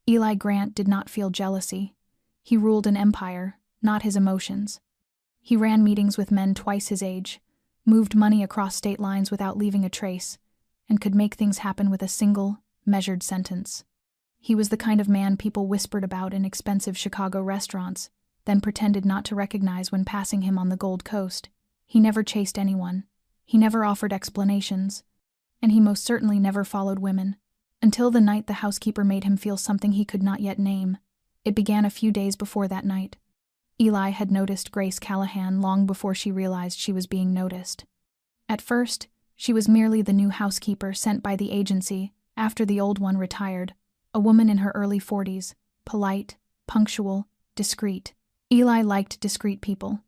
Eli Grant did not feel jealousy. He ruled an empire, not his emotions. He ran meetings with men twice his age, moved money across state lines without leaving a trace, and could make things happen with a single, measured sentence. He was the kind of man people whispered about in expensive Chicago restaurants, then pretended not to recognize when passing him on the Gold Coast. He never chased anyone. He never offered explanations. And he most certainly never followed women. Until the night the housekeeper made him feel something he could not yet name. It began a few days before that night. Eli had noticed Grace Callahan long before she realized she was being noticed. At first, she was merely the new housekeeper sent by the agency after the old one retired, a woman in her early 40s, polite, punctual, discreet. Eli liked discreet people.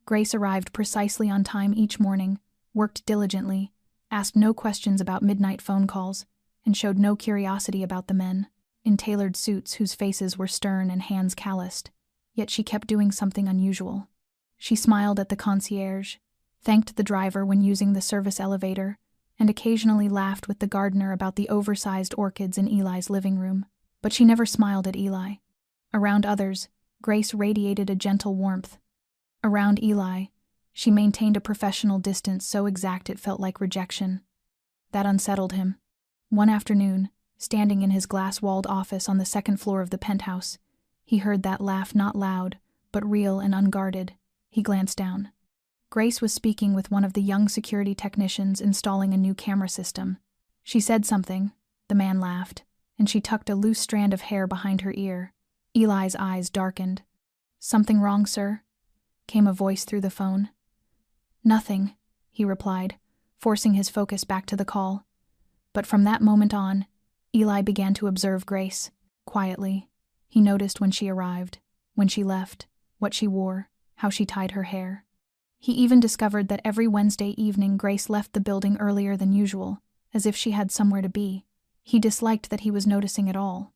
Grace arrived precisely on time each morning, worked diligently, asked no questions about midnight phone calls, and showed no curiosity about the men, in tailored suits whose faces were stern and hands calloused. Yet she kept doing something unusual. She smiled at the concierge, thanked the driver when using the service elevator, and occasionally laughed with the gardener about the oversized orchids in Eli's living room. But she never smiled at Eli. Around others, Grace radiated a gentle warmth. Around Eli, she maintained a professional distance so exact it felt like rejection. That unsettled him. One afternoon, standing in his glass-walled office on the second floor of the penthouse, he heard that laugh, not loud, but real and unguarded. He glanced down. Grace was speaking with one of the young security technicians installing a new camera system. She said something, the man laughed, and she tucked a loose strand of hair behind her ear. Eli's eyes darkened. "Something wrong, sir?" came a voice through the phone. "Nothing," he replied, forcing his focus back to the call. But from that moment on, Eli began to observe Grace, quietly. He noticed when she arrived, when she left, what she wore, how she tied her hair. He even discovered that every Wednesday evening Grace left the building earlier than usual, as if she had somewhere to be. He disliked that he was noticing it all.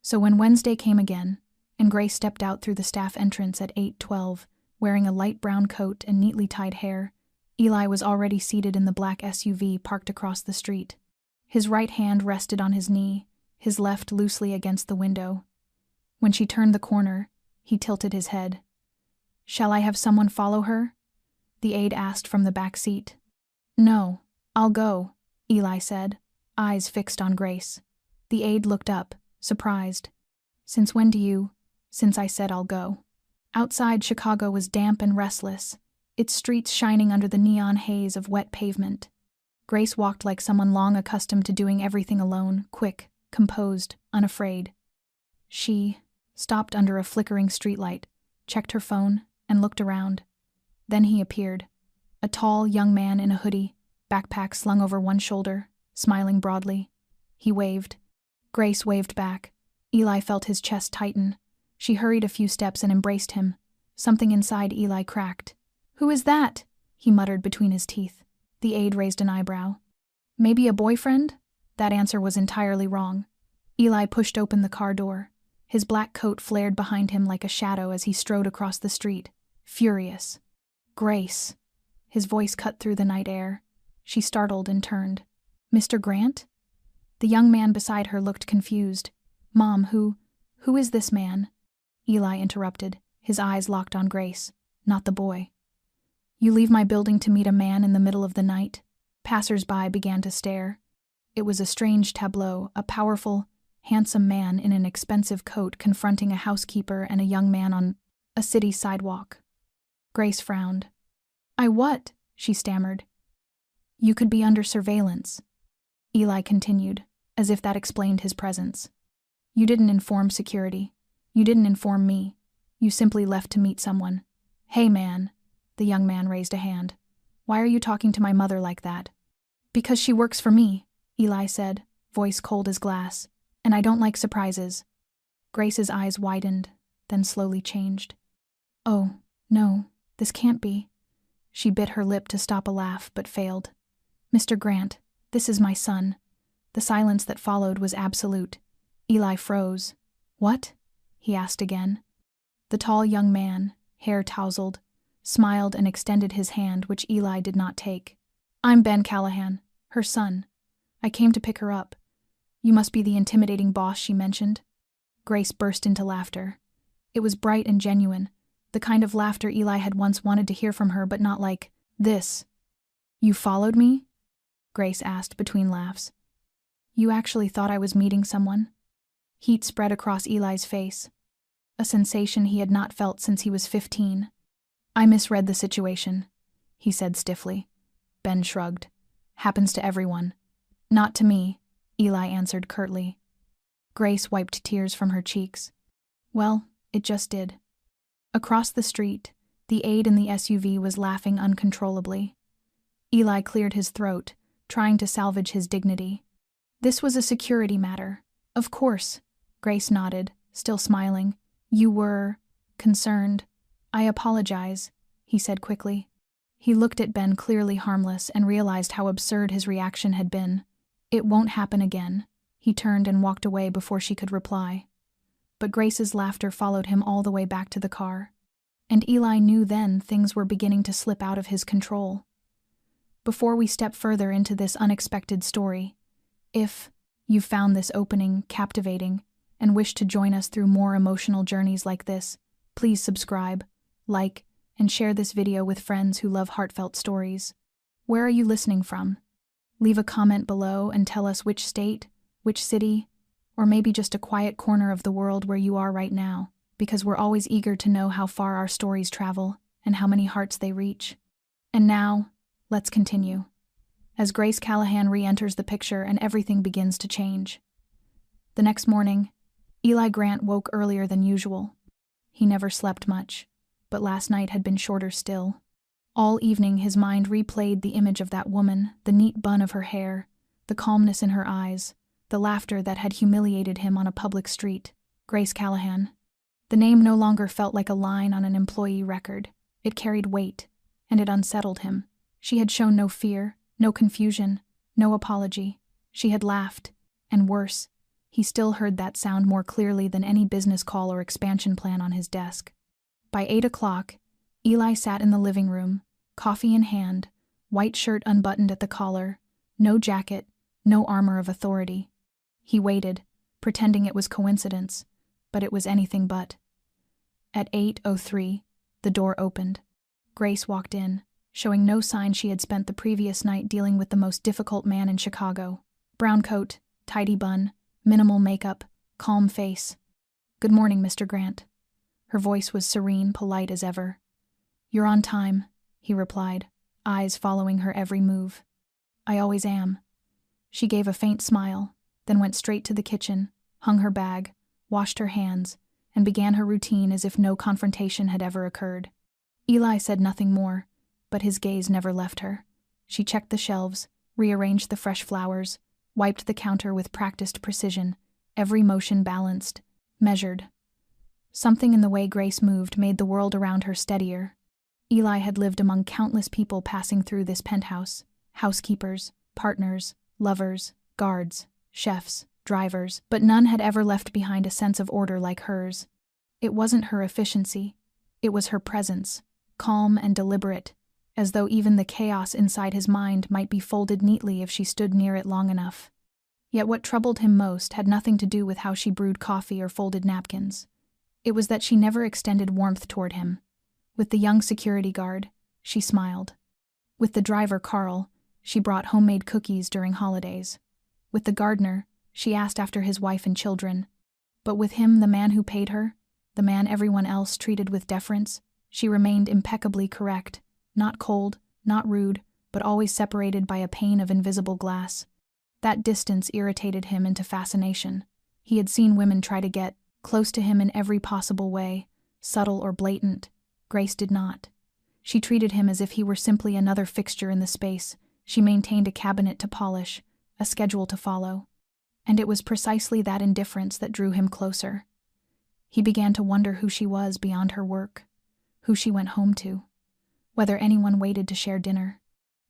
So when Wednesday came again, and Grace stepped out through the staff entrance at 8:12, wearing a light brown coat and neatly tied hair, Eli was already seated in the black SUV parked across the street. His right hand rested on his knee, his left loosely against the window. When she turned the corner, he tilted his head. "Shall I have someone follow her?" the aide asked from the back seat. "No, I'll go," Eli said, eyes fixed on Grace. The aide looked up, surprised. "Since when do you—" "Since I said I'll go." Outside, Chicago was damp and restless, its streets shining under the neon haze of wet pavement. Grace walked like someone long accustomed to doing everything alone, quick, composed, unafraid. She stopped under a flickering streetlight, checked her phone, and looked around. Then he appeared, a tall young man in a hoodie, backpack slung over one shoulder, smiling broadly. He waved. Grace waved back. Eli felt his chest tighten. She hurried a few steps and embraced him. Something inside Eli cracked. "Who is that?" he muttered between his teeth. The aide raised an eyebrow. "Maybe a boyfriend?" That answer was entirely wrong. Eli pushed open the car door. His black coat flared behind him like a shadow as he strode across the street, furious. "Grace." His voice cut through the night air. She startled and turned. "Mr. Grant?" The young man beside her looked confused. "Mom, who is this man?" Eli interrupted, his eyes locked on Grace, not the boy. "You leave my building to meet a man in the middle of the night?" Passers-by began to stare. It was a strange tableau, a powerful, handsome man in an expensive coat confronting a housekeeper and a young man on a city sidewalk. Grace frowned. "I what?" she stammered. "You could be under surveillance," Eli continued, as if that explained his presence. "You didn't inform security. You didn't inform me. You simply left to meet someone." "Hey, man." The young man raised a hand. "Why are you talking to my mother like that?" "Because she works for me," Eli said, voice cold as glass. "And I don't like surprises." Grace's eyes widened, then slowly changed. "Oh, no, this can't be." She bit her lip to stop a laugh, but failed. "Mr. Grant, this is my son." The silence that followed was absolute. Eli froze. "What?" he asked again. The tall young man, hair tousled, smiled and extended his hand, which Eli did not take. "I'm Ben Callahan, her son. I came to pick her up. You must be the intimidating boss she mentioned." Grace burst into laughter. It was bright and genuine, the kind of laughter Eli had once wanted to hear from her, but not like this. "You followed me?" Grace asked between laughs. "You actually thought I was meeting someone?" Heat spread across Eli's face, a sensation he had not felt since he was 15. "I misread the situation," he said stiffly. Ben shrugged. "Happens to everyone." "Not to me," Eli answered curtly. Grace wiped tears from her cheeks. "Well, it just did." Across the street, the aide in the SUV was laughing uncontrollably. Eli cleared his throat, trying to salvage his dignity. "This was a security matter." "Of course," Grace nodded, still smiling. "You were concerned." "I apologize," he said quickly. He looked at Ben, clearly harmless, and realized how absurd his reaction had been. "It won't happen again." He turned and walked away before she could reply. But Grace's laughter followed him all the way back to the car. And Eli knew then things were beginning to slip out of his control. Before we step further into this unexpected story, if you found this opening captivating and wish to join us through more emotional journeys like this, please subscribe, like, and share this video with friends who love heartfelt stories. Where are you listening from? Leave a comment below and tell us which state, which city, or maybe just a quiet corner of the world where you are right now, because we're always eager to know how far our stories travel and how many hearts they reach. And now, let's continue. As Grace Callahan re-enters the picture and everything begins to change. The next morning, Eli Grant woke earlier than usual. He never slept much, but last night had been shorter still. All evening his mind replayed the image of that woman, the neat bun of her hair, the calmness in her eyes, the laughter that had humiliated him on a public street. Grace Callahan. The name no longer felt like a line on an employee record. It carried weight, and it unsettled him. She had shown no fear, no confusion, no apology. She had laughed, and worse, he still heard that sound more clearly than any business call or expansion plan on his desk. By 8 o'clock, Eli sat in the living room, coffee in hand, white shirt unbuttoned at the collar, no jacket, no armor of authority. He waited, pretending it was coincidence, but it was anything but. At 8:03, the door opened. Grace walked in, showing no sign she had spent the previous night dealing with the most difficult man in Chicago. Brown coat, tidy bun, minimal makeup, calm face. "Good morning, Mr. Grant." Her voice was serene, polite as ever. "You're on time," he replied, eyes following her every move. "I always am." She gave a faint smile, then went straight to the kitchen, hung her bag, washed her hands, and began her routine as if no confrontation had ever occurred. Eli said nothing more, but his gaze never left her. She checked the shelves, rearranged the fresh flowers, wiped the counter with practiced precision, every motion balanced, measured. Something in the way Grace moved made the world around her steadier. Eli had lived among countless people passing through this penthouse: housekeepers, partners, lovers, guards, chefs, drivers, but none had ever left behind a sense of order like hers. It wasn't her efficiency, it was her presence, calm and deliberate, as though even the chaos inside his mind might be folded neatly if she stood near it long enough. Yet what troubled him most had nothing to do with how she brewed coffee or folded napkins. It was that she never extended warmth toward him. With the young security guard, she smiled. With the driver, Carl, she brought homemade cookies during holidays. With the gardener, she asked after his wife and children. But with him, the man who paid her, the man everyone else treated with deference, she remained impeccably correct, not cold, not rude, but always separated by a pane of invisible glass. That distance irritated him into fascination. He had seen women try to get close to him in every possible way, subtle or blatant. Grace did not. She treated him as if he were simply another fixture in the space. She maintained a cabinet to polish, a schedule to follow. And it was precisely that indifference that drew him closer. He began to wonder who she was beyond her work, who she went home to, whether anyone waited to share dinner.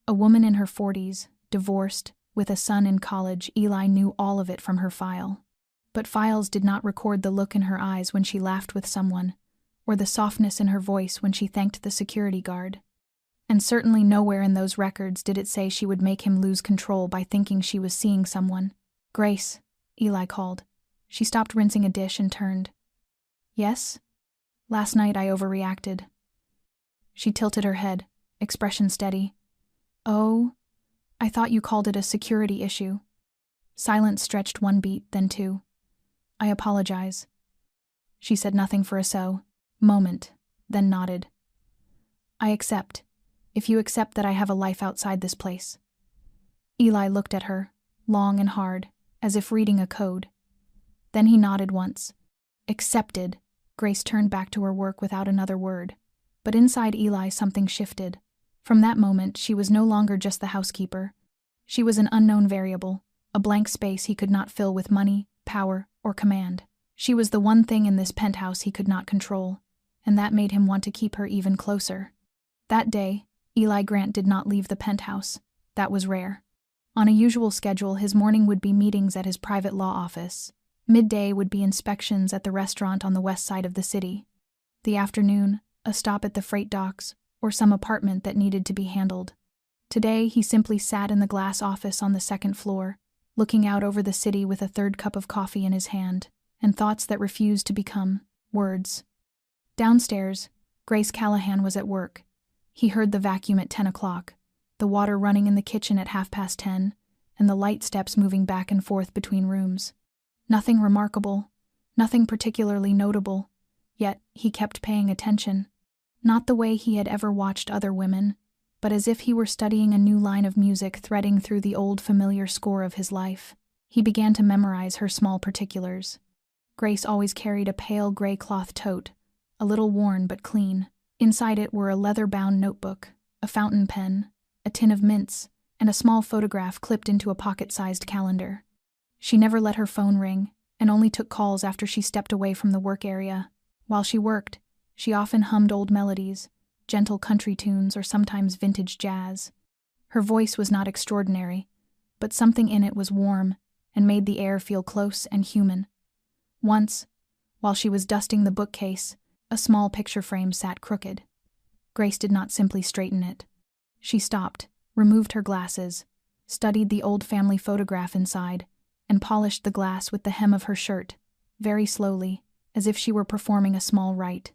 A woman in her 40s, divorced, with a son in college. Eli knew all of it from her file. But files did not record the look in her eyes when she laughed with someone, or the softness in her voice when she thanked the security guard. And certainly nowhere in those records did it say she would make him lose control by thinking she was seeing someone. "Grace," Eli called. She stopped rinsing a dish and turned. Yes? Last night I overreacted. She tilted her head, expression steady. Oh, I thought you called it a security issue. Silence stretched one beat, then two. I apologize. She said nothing for a moment, then nodded. I accept, if you accept that I have a life outside this place. Eli looked at her, long and hard, as if reading a code. Then he nodded once. Accepted. Grace turned back to her work without another word. But inside Eli something shifted. From that moment she was no longer just the housekeeper. She was an unknown variable, a blank space he could not fill with money, power, or command. She was the one thing in this penthouse he could not control, and that made him want to keep her even closer. That day, Eli Grant did not leave the penthouse. That was rare. On a usual schedule, his morning would be meetings at his private law office. Midday would be inspections at the restaurant on the west side of the city. The afternoon, a stop at the freight docks, or some apartment that needed to be handled. Today, he simply sat in the glass office on the second floor, looking out over the city with a third cup of coffee in his hand, and thoughts that refused to become words. Downstairs, Grace Callahan was at work. He heard the vacuum at 10 o'clock, the water running in the kitchen at 10:30, and the light steps moving back and forth between rooms. Nothing remarkable, nothing particularly notable, yet he kept paying attention. Not the way he had ever watched other women, but as if he were studying a new line of music threading through the old familiar score of his life. He began to memorize her small particulars. Grace always carried a pale gray cloth tote, a little worn but clean. Inside it were a leather-bound notebook, a fountain pen, a tin of mints, and a small photograph clipped into a pocket-sized calendar. She never let her phone ring, and only took calls after she stepped away from the work area. While she worked, she often hummed old melodies, gentle country tunes or sometimes vintage jazz. Her voice was not extraordinary, but something in it was warm and made the air feel close and human. Once, while she was dusting the bookcase, a small picture frame sat crooked. Grace did not simply straighten it. She stopped, removed her glasses, studied the old family photograph inside, and polished the glass with the hem of her shirt, very slowly, as if she were performing a small rite.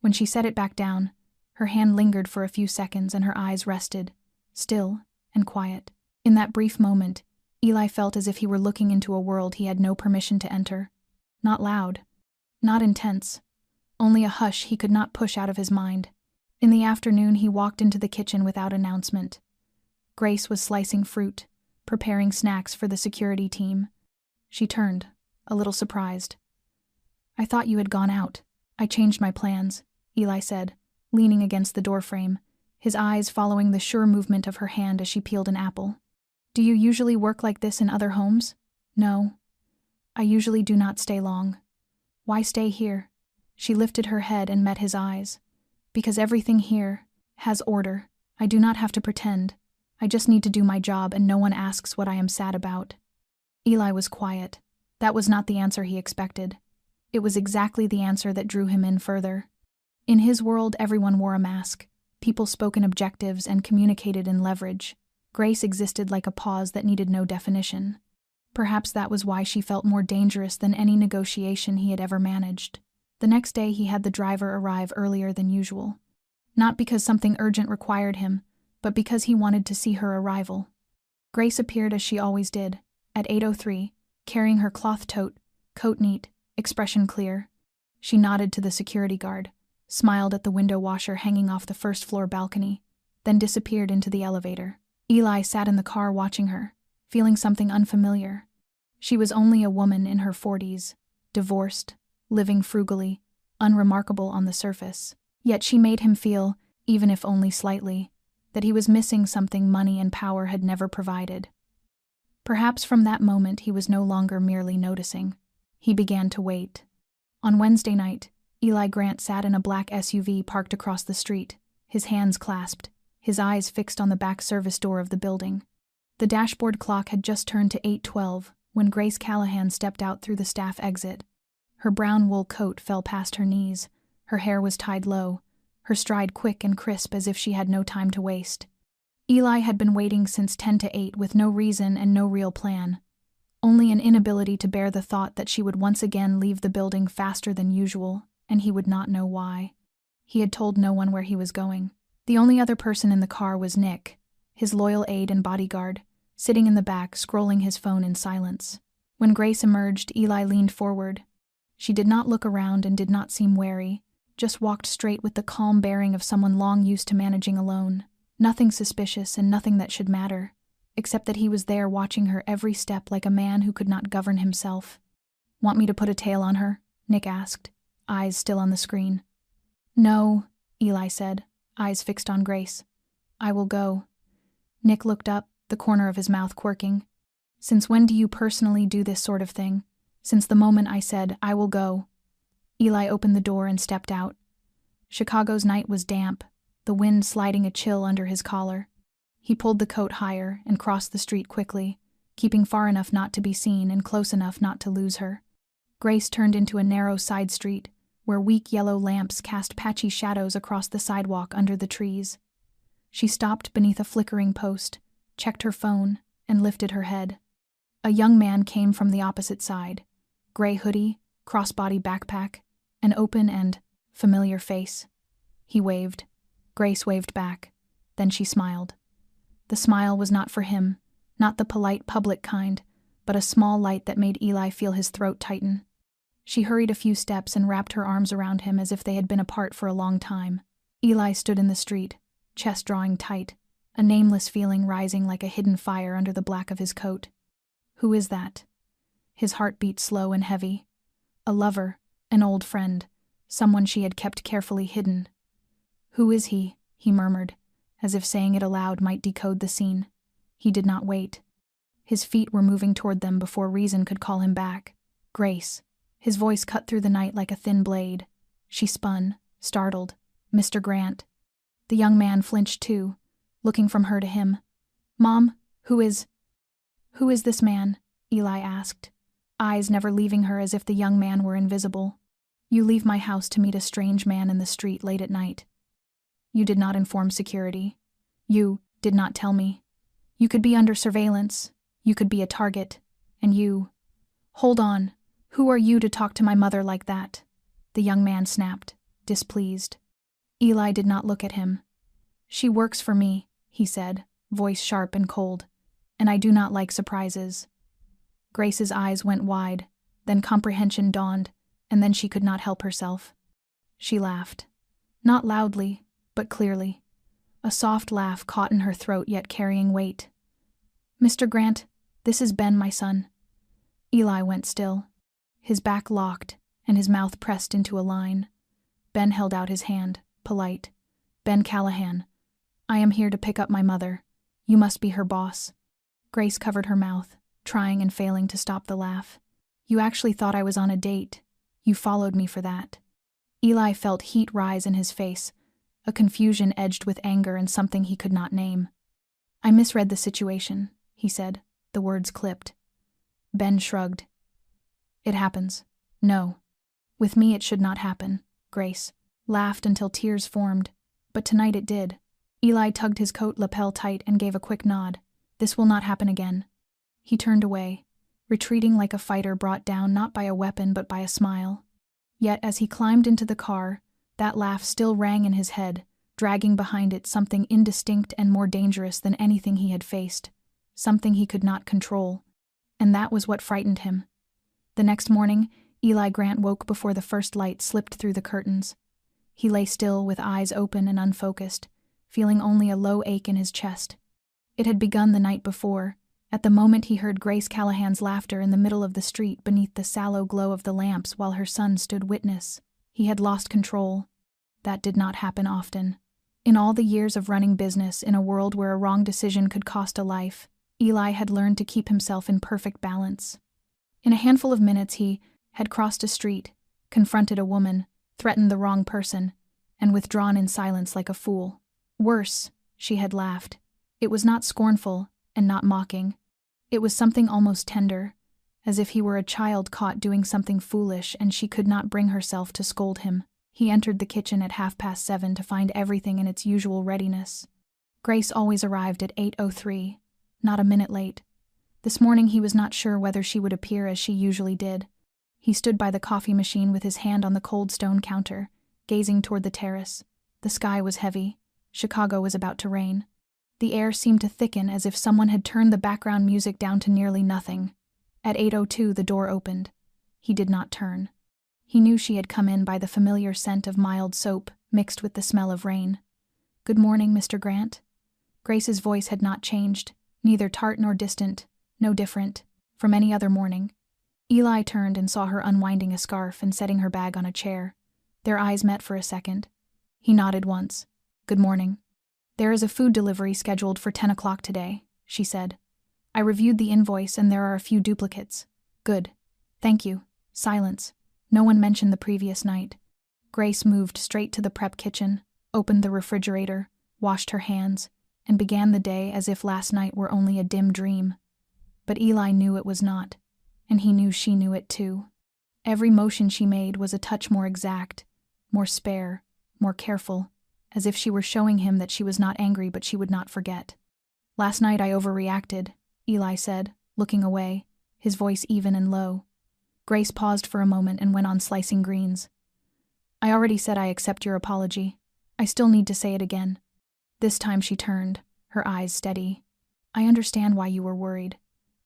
When she set it back down, her hand lingered for a few seconds and her eyes rested, still and quiet. In that brief moment, Eli felt as if he were looking into a world he had no permission to enter. Not loud, not intense, only a hush he could not push out of his mind. In the afternoon, he walked into the kitchen without announcement. Grace was slicing fruit, preparing snacks for the security team. She turned, a little surprised. I thought you had gone out. I changed my plans, Eli said, leaning against the doorframe, his eyes following the sure movement of her hand as she peeled an apple. Do you usually work like this in other homes? No. I usually do not stay long. Why stay here? She lifted her head and met his eyes. Because everything here has order. I do not have to pretend. I just need to do my job and no one asks what I am sad about. Eli was quiet. That was not the answer he expected. It was exactly the answer that drew him in further. In his world, everyone wore a mask. People spoke in objectives and communicated in leverage. Grace existed like a pause that needed no definition. Perhaps that was why she felt more dangerous than any negotiation he had ever managed. The next day he had the driver arrive earlier than usual. Not because something urgent required him, but because he wanted to see her arrival. Grace appeared as she always did, at 8:03, carrying her cloth tote, coat neat, expression clear. She nodded to the security guard, smiled at the window washer hanging off the first-floor balcony, then disappeared into the elevator. Eli sat in the car watching her, feeling something unfamiliar. She was only a woman in her 40s, divorced, living frugally, unremarkable on the surface. Yet she made him feel, even if only slightly, that he was missing something money and power had never provided. Perhaps from that moment he was no longer merely noticing. He began to wait. On Wednesday night, Eli Grant sat in a black SUV parked across the street, his hands clasped, his eyes fixed on the back service door of the building. The dashboard clock had just turned to 8:12 when Grace Callahan stepped out through the staff exit. Her brown wool coat fell past her knees, her hair was tied low, her stride quick and crisp as if she had no time to waste. Eli had been waiting since 10 to 8 with no reason and no real plan. only an inability to bear the thought that she would once again leave the building faster than usual, and he would not know why. He had told no one where he was going. The only other person in the car was Nick, his loyal aide and bodyguard, sitting in the back scrolling his phone in silence. When Grace emerged, Eli leaned forward. She did not look around and did not seem wary, just walked straight with the calm bearing of someone long used to managing alone. Nothing suspicious and nothing that should matter, except that he was there watching her every step like a man who could not govern himself. "Want me to put a tail on her?" Nick asked, eyes still on the screen. "No," Eli said, eyes fixed on Grace. "I will go." Nick looked up, the corner of his mouth quirking. "Since when do you personally do this sort of thing?" "Since the moment I said, I will go." Eli opened the door and stepped out. Chicago's night was damp, the wind sliding a chill under his collar. He pulled the coat higher and crossed the street quickly, keeping far enough not to be seen and close enough not to lose her. Grace turned into a narrow side street, where weak yellow lamps cast patchy shadows across the sidewalk under the trees. She stopped beneath a flickering post, checked her phone, and lifted her head. A young man came from the opposite side. Gray hoodie, crossbody backpack, an open and familiar face. He waved. Grace waved back. Then she smiled. The smile was not for him, not the polite public kind, but a small light that made Eli feel his throat tighten. She hurried a few steps and wrapped her arms around him as if they had been apart for a long time. Eli stood in the street, chest drawing tight, a nameless feeling rising like a hidden fire under the black of his coat. Who is that? His heart beat slow and heavy. A lover, an old friend, someone she had kept carefully hidden. Who is he? He murmured, as if saying it aloud might decode the scene. He did not wait. His feet were moving toward them before reason could call him back. Grace. His voice cut through the night like a thin blade. She spun, startled. "Mr. Grant." The young man flinched too, looking from her to him. "Mom, who is this man?" Eli asked, eyes never leaving her as if the young man were invisible. "You leave my house to meet a strange man in the street late at night. You did not inform security. You did not tell me. You could be under surveillance. You could be a target. And you... Hold on. Who are you to talk to my mother like that?" The young man snapped, displeased. Eli did not look at him. "She works for me," he said, voice sharp and cold, "and I do not like surprises." Grace's eyes went wide, then comprehension dawned, and then she could not help herself. She laughed. Not loudly, but clearly. A soft laugh caught in her throat yet carrying weight. "Mr. Grant, this is Ben, my son." Eli went still. His back locked, and his mouth pressed into a line. Ben held out his hand, polite. "Ben Callahan. I am here to pick up my mother. You must be her boss." Grace covered her mouth, trying and failing to stop the laugh. "You actually thought I was on a date. You followed me for that." Eli felt heat rise in his face, a confusion edged with anger and something he could not name. "I misread the situation," he said, the words clipped. Ben shrugged. "It happens. No. With me it should not happen," Grace laughed until tears formed. But tonight it did. Eli tugged his coat lapel tight and gave a quick nod. "This will not happen again." He turned away, retreating like a fighter brought down not by a weapon but by a smile. Yet as he climbed into the car, that laugh still rang in his head, dragging behind it something indistinct and more dangerous than anything he had faced, something he could not control. And that was what frightened him. The next morning, Eli Grant woke before the first light slipped through the curtains. He lay still with eyes open and unfocused, feeling only a low ache in his chest. It had begun the night before, at the moment he heard Grace Callahan's laughter in the middle of the street beneath the sallow glow of the lamps while her son stood witness. He had lost control. That did not happen often. In all the years of running business in a world where a wrong decision could cost a life, Eli had learned to keep himself in perfect balance. In a handful of minutes he had crossed a street, confronted a woman, threatened the wrong person, and withdrawn in silence like a fool. Worse, she had laughed. It was not scornful and not mocking. It was something almost tender, as if he were a child caught doing something foolish and she could not bring herself to scold him. He entered the kitchen at 7:30 to find everything in its usual readiness. Grace always arrived at 8:03, not a minute late. This morning he was not sure whether she would appear as she usually did. He stood by the coffee machine with his hand on the cold stone counter, gazing toward the terrace. The sky was heavy. Chicago was about to rain. The air seemed to thicken as if someone had turned the background music down to nearly nothing. At 8:02 the door opened. He did not turn. He knew she had come in by the familiar scent of mild soap mixed with the smell of rain. "Good morning, Mr. Grant." Grace's voice had not changed, neither tart nor distant, no different from any other morning. Eli turned and saw her unwinding a scarf and setting her bag on a chair. Their eyes met for a second. He nodded once. "Good morning." "There is a food delivery scheduled for 10 o'clock today," she said. "I reviewed the invoice and there are a few duplicates." "Good. Thank you." Silence. No one mentioned the previous night. Grace moved straight to the prep kitchen, opened the refrigerator, washed her hands, and began the day as if last night were only a dim dream. But Eli knew it was not, and he knew she knew it too. Every motion she made was a touch more exact, more spare, more careful, as if she were showing him that she was not angry but she would not forget. "Last night I overreacted," Eli said, looking away, his voice even and low. Grace paused for a moment and went on slicing greens. "I already said I accept your apology. I still need to say it again." This time she turned, her eyes steady. "I understand why you were worried,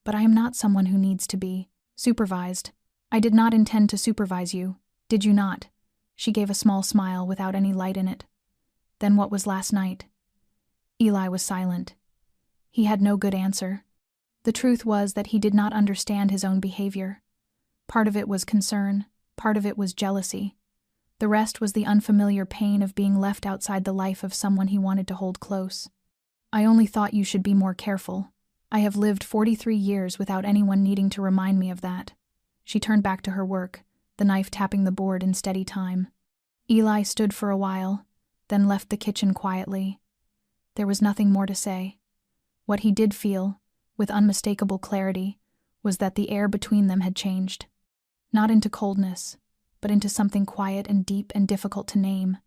but I am not someone who needs to be supervised. I did not intend to supervise you, did you not?" She gave a small smile without any light in it. "Then what was last night?" Eli was silent. He had no good answer. The truth was that he did not understand his own behavior. Part of it was concern, part of it was jealousy. The rest was the unfamiliar pain of being left outside the life of someone he wanted to hold close. "I only thought you should be more careful. I have lived 43 years without anyone needing to remind me of that." She turned back to her work, the knife tapping the board in steady time. Eli stood for a while, then left the kitchen quietly. There was nothing more to say. What he did feel, with unmistakable clarity, was that the air between them had changed. Not into coldness, but into something quiet and deep and difficult to name,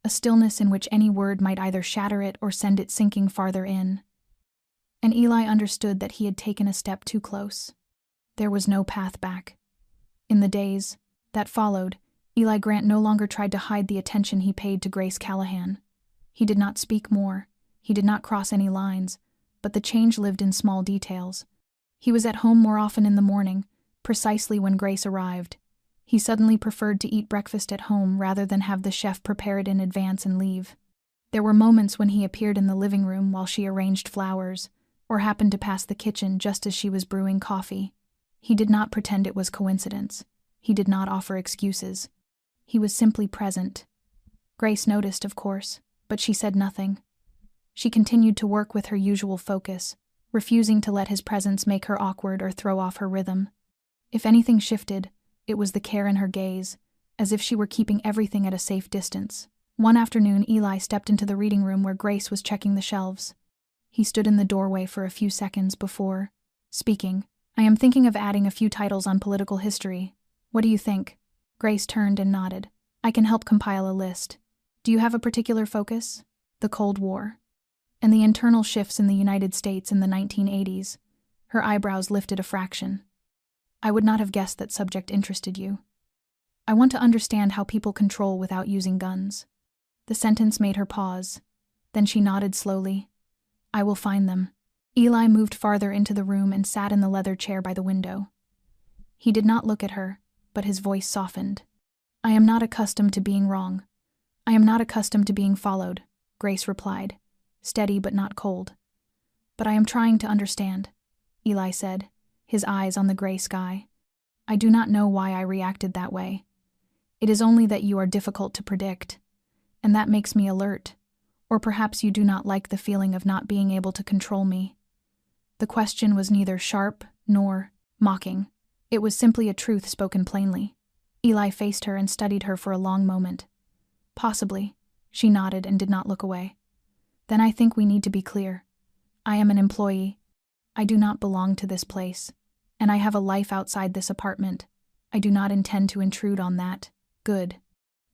a stillness in which any word might either shatter it or send it sinking farther in. And Eli understood that he had taken a step too close. There was no path back. In the days that followed, Eli Grant no longer tried to hide the attention he paid to Grace Callahan. He did not speak more, he did not cross any lines, but the change lived in small details. He was at home more often in the morning, precisely when Grace arrived. He suddenly preferred to eat breakfast at home rather than have the chef prepare it in advance and leave. There were moments when he appeared in the living room while she arranged flowers, or happened to pass the kitchen just as she was brewing coffee. He did not pretend it was coincidence. He did not offer excuses. He was simply present. Grace noticed, of course, but she said nothing. She continued to work with her usual focus, refusing to let his presence make her awkward or throw off her rhythm. If anything shifted, it was the care in her gaze, as if she were keeping everything at a safe distance. One afternoon, Eli stepped into the reading room where Grace was checking the shelves. He stood in the doorway for a few seconds before speaking. "I am thinking of adding a few titles on political history. What do you think?" Grace turned and nodded. "I can help compile a list. Do you have a particular focus?" "The Cold War and the internal shifts in the United States in the 1980s. Her eyebrows lifted a fraction. "I would not have guessed that subject interested you. I want to understand how people control without using guns." The sentence made her pause. Then she nodded slowly. "I will find them." Eli moved farther into the room and sat in the leather chair by the window. He did not look at her, but his voice softened. "I am not accustomed to being wrong. I am not accustomed to being followed," Grace replied, steady but not cold. "But I am trying to understand," Eli said, his eyes on the gray sky. "I do not know why I reacted that way. It is only that you are difficult to predict, and that makes me alert. Or perhaps you do not like the feeling of not being able to control me." The question was neither sharp nor mocking. It was simply a truth spoken plainly. Eli faced her and studied her for a long moment. "Possibly," she nodded and did not look away. "Then I think we need to be clear. I am an employee. I do not belong to this place, and I have a life outside this apartment. I do not intend to intrude on that." "Good."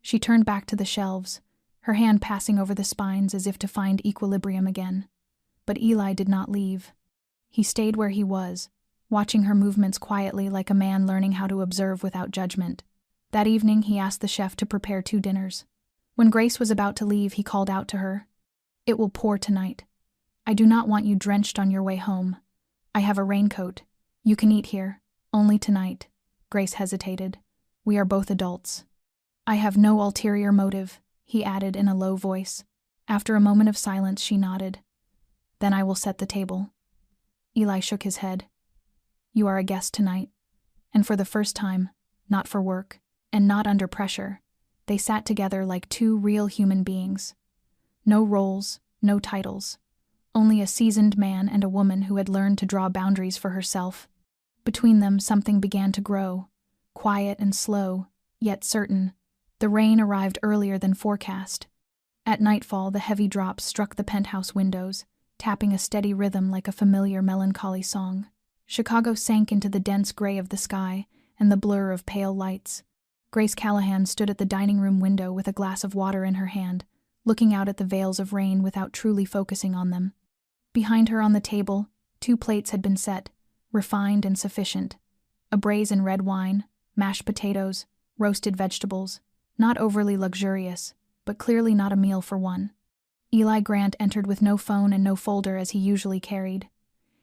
She turned back to the shelves, her hand passing over the spines as if to find equilibrium again. But Eli did not leave. He stayed where he was, watching her movements quietly like a man learning how to observe without judgment. That evening, he asked the chef to prepare 2 dinners. When Grace was about to leave, he called out to her, "It will pour tonight. I do not want you drenched on your way home. I have a raincoat. You can eat here, only tonight." Grace hesitated. "We are both adults." "I have no ulterior motive," he added in a low voice. After a moment of silence, she nodded. "Then I will set the table." Eli shook his head. "You are a guest tonight." And for the first time, not for work, and not under pressure, they sat together like 2 real human beings. No roles, no titles. Only a seasoned man and a woman who had learned to draw boundaries for herself. Between them, something began to grow, quiet and slow, yet certain. The rain arrived earlier than forecast. At nightfall, the heavy drops struck the penthouse windows, tapping a steady rhythm like a familiar melancholy song. Chicago sank into the dense gray of the sky and the blur of pale lights. Grace Callahan stood at the dining room window with a glass of water in her hand, looking out at the veils of rain without truly focusing on them. Behind her on the table, 2 plates had been set, refined and sufficient. A brazen red wine, mashed potatoes, roasted vegetables, not overly luxurious, but clearly not a meal for one. Eli Grant entered with no phone and no folder as he usually carried.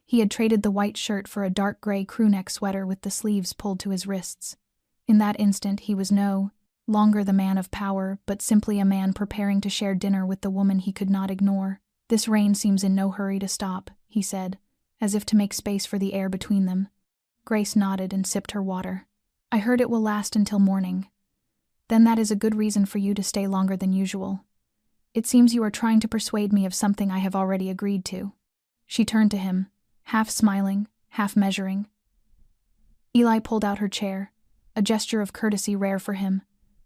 He had traded the white shirt for a dark gray crewneck sweater with the sleeves pulled to his wrists. In that instant, he was no longer the man of power, but simply a man preparing to share dinner with the woman he could not ignore. "This rain seems in no hurry to stop," he said, as if to make space for the air between them. Grace nodded and sipped her water. "I heard it will last until morning." "Then that is a good reason for you to stay longer than usual. It seems you are trying to persuade me of something I have already agreed to." She turned to him, half smiling, half measuring. Eli pulled out her chair, a gesture of courtesy rare for him.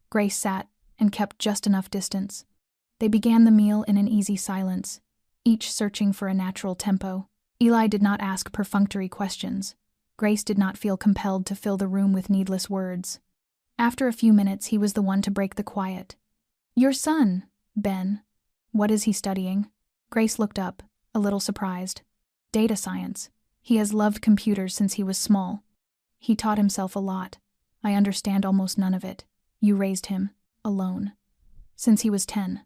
Grace sat and kept just enough distance. They began the meal in an easy silence, each searching for a natural tempo. Eli did not ask perfunctory questions. Grace did not feel compelled to fill the room with needless words. After a few minutes, he was the one to break the quiet. "Your son, Ben. What is he studying?" Grace looked up, a little surprised. "Data science. He has loved computers since he was small. He taught himself a lot. I understand almost none of it. You raised him, alone. Since he was 10.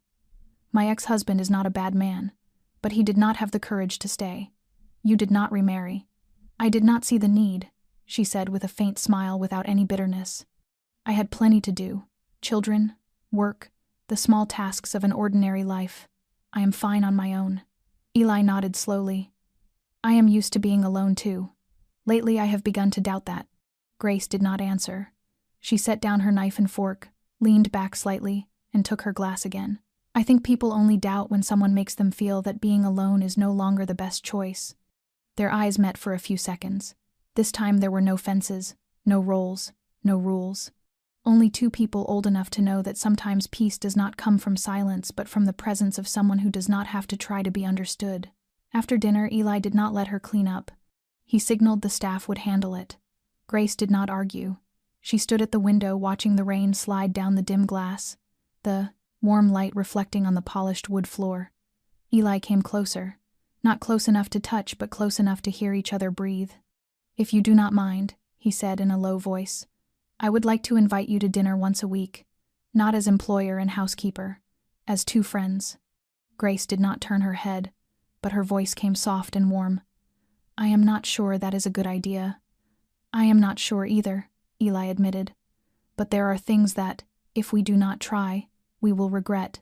My ex-husband is not a bad man, but he did not have the courage to stay. You did not remarry." "I did not see the need," she said with a faint smile without any bitterness. "I had plenty to do. Children, work, the small tasks of an ordinary life. I am fine on my own." Eli nodded slowly. "I am used to being alone too. Lately I have begun to doubt that." Grace did not answer. She set down her knife and fork, leaned back slightly, and took her glass again. "I think people only doubt when someone makes them feel that being alone is no longer the best choice." Their eyes met for a few seconds. This time there were no fences, no roles, no rules. Only 2 people old enough to know that sometimes peace does not come from silence but from the presence of someone who does not have to try to be understood. After dinner, Eli did not let her clean up. He signaled the staff would handle it. Grace did not argue. She stood at the window watching the rain slide down the dim glass, the warm light reflecting on the polished wood floor. Eli came closer. Not close enough to touch, but close enough to hear each other breathe. "If you do not mind," he said in a low voice, "I would like to invite you to dinner once a week, not as employer and housekeeper, as 2 friends." Grace did not turn her head, but her voice came soft and warm. "I am not sure that is a good idea." "I am not sure either," Eli admitted. "But there are things that, if we do not try, we will regret."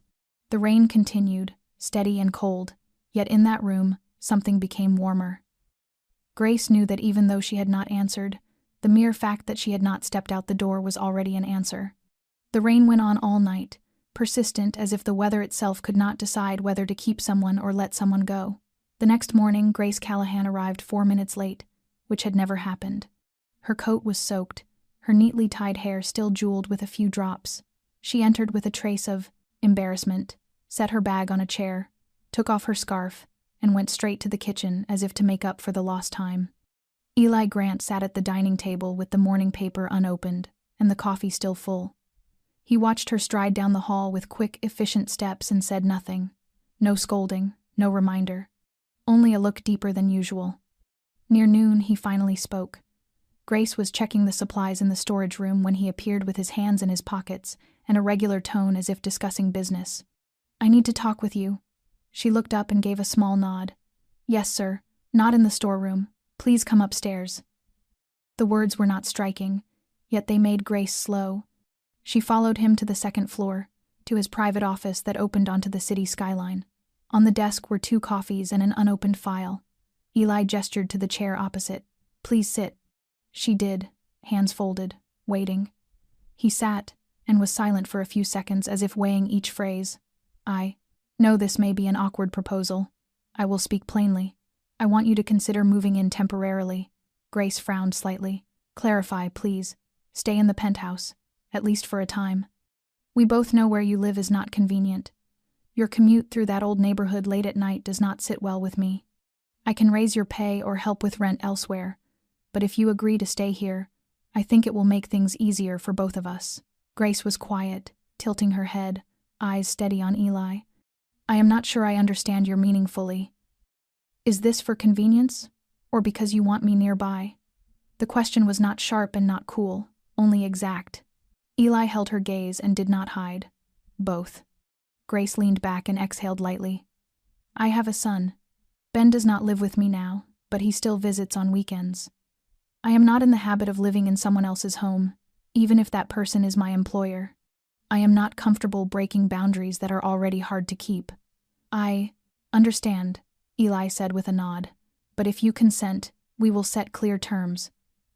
The rain continued, steady and cold, yet in that room, something became warmer. Grace knew that even though she had not answered, the mere fact that she had not stepped out the door was already an answer. The rain went on all night, persistent as if the weather itself could not decide whether to keep someone or let someone go. The next morning, Grace Callahan arrived 4 minutes late, which had never happened. Her coat was soaked, her neatly tied hair still jeweled with a few drops. She entered with a trace of embarrassment, set her bag on a chair, took off her scarf, and went straight to the kitchen as if to make up for the lost time. Eli Grant sat at the dining table with the morning paper unopened and the coffee still full. He watched her stride down the hall with quick, efficient steps and said nothing. No scolding, no reminder. Only a look deeper than usual. Near noon, he finally spoke. Grace was checking the supplies in the storage room when he appeared with his hands in his pockets and a regular tone as if discussing business. "I need to talk with you." She looked up and gave a small nod. "Yes, sir. Not in the storeroom. Please come upstairs." The words were not striking, yet they made Grace slow. She followed him to the second floor, to his private office that opened onto the city skyline. On the desk were 2 coffees and an unopened file. Eli gestured to the chair opposite. "Please sit." She did, hands folded, waiting. He sat, and was silent for a few seconds as if weighing each phrase. "I know this may be an awkward proposal. I will speak plainly. I want you to consider moving in temporarily." Grace frowned slightly. "Clarify, please. Stay in the penthouse, at least for a time. We both know where you live is not convenient. Your commute through that old neighborhood late at night does not sit well with me. I can raise your pay or help with rent elsewhere, but if you agree to stay here, I think it will make things easier for both of us." Grace was quiet, tilting her head, eyes steady on Eli. "I am not sure I understand your meaning fully. Is this for convenience, or because you want me nearby?" The question was not sharp and not cool, only exact. Eli held her gaze and did not hide. "Both." Grace leaned back and exhaled lightly. "I have a son. Ben does not live with me now, but he still visits on weekends. I am not in the habit of living in someone else's home, even if that person is my employer. I am not comfortable breaking boundaries that are already hard to keep." "I understand," Eli said with a nod. "But if you consent, we will set clear terms.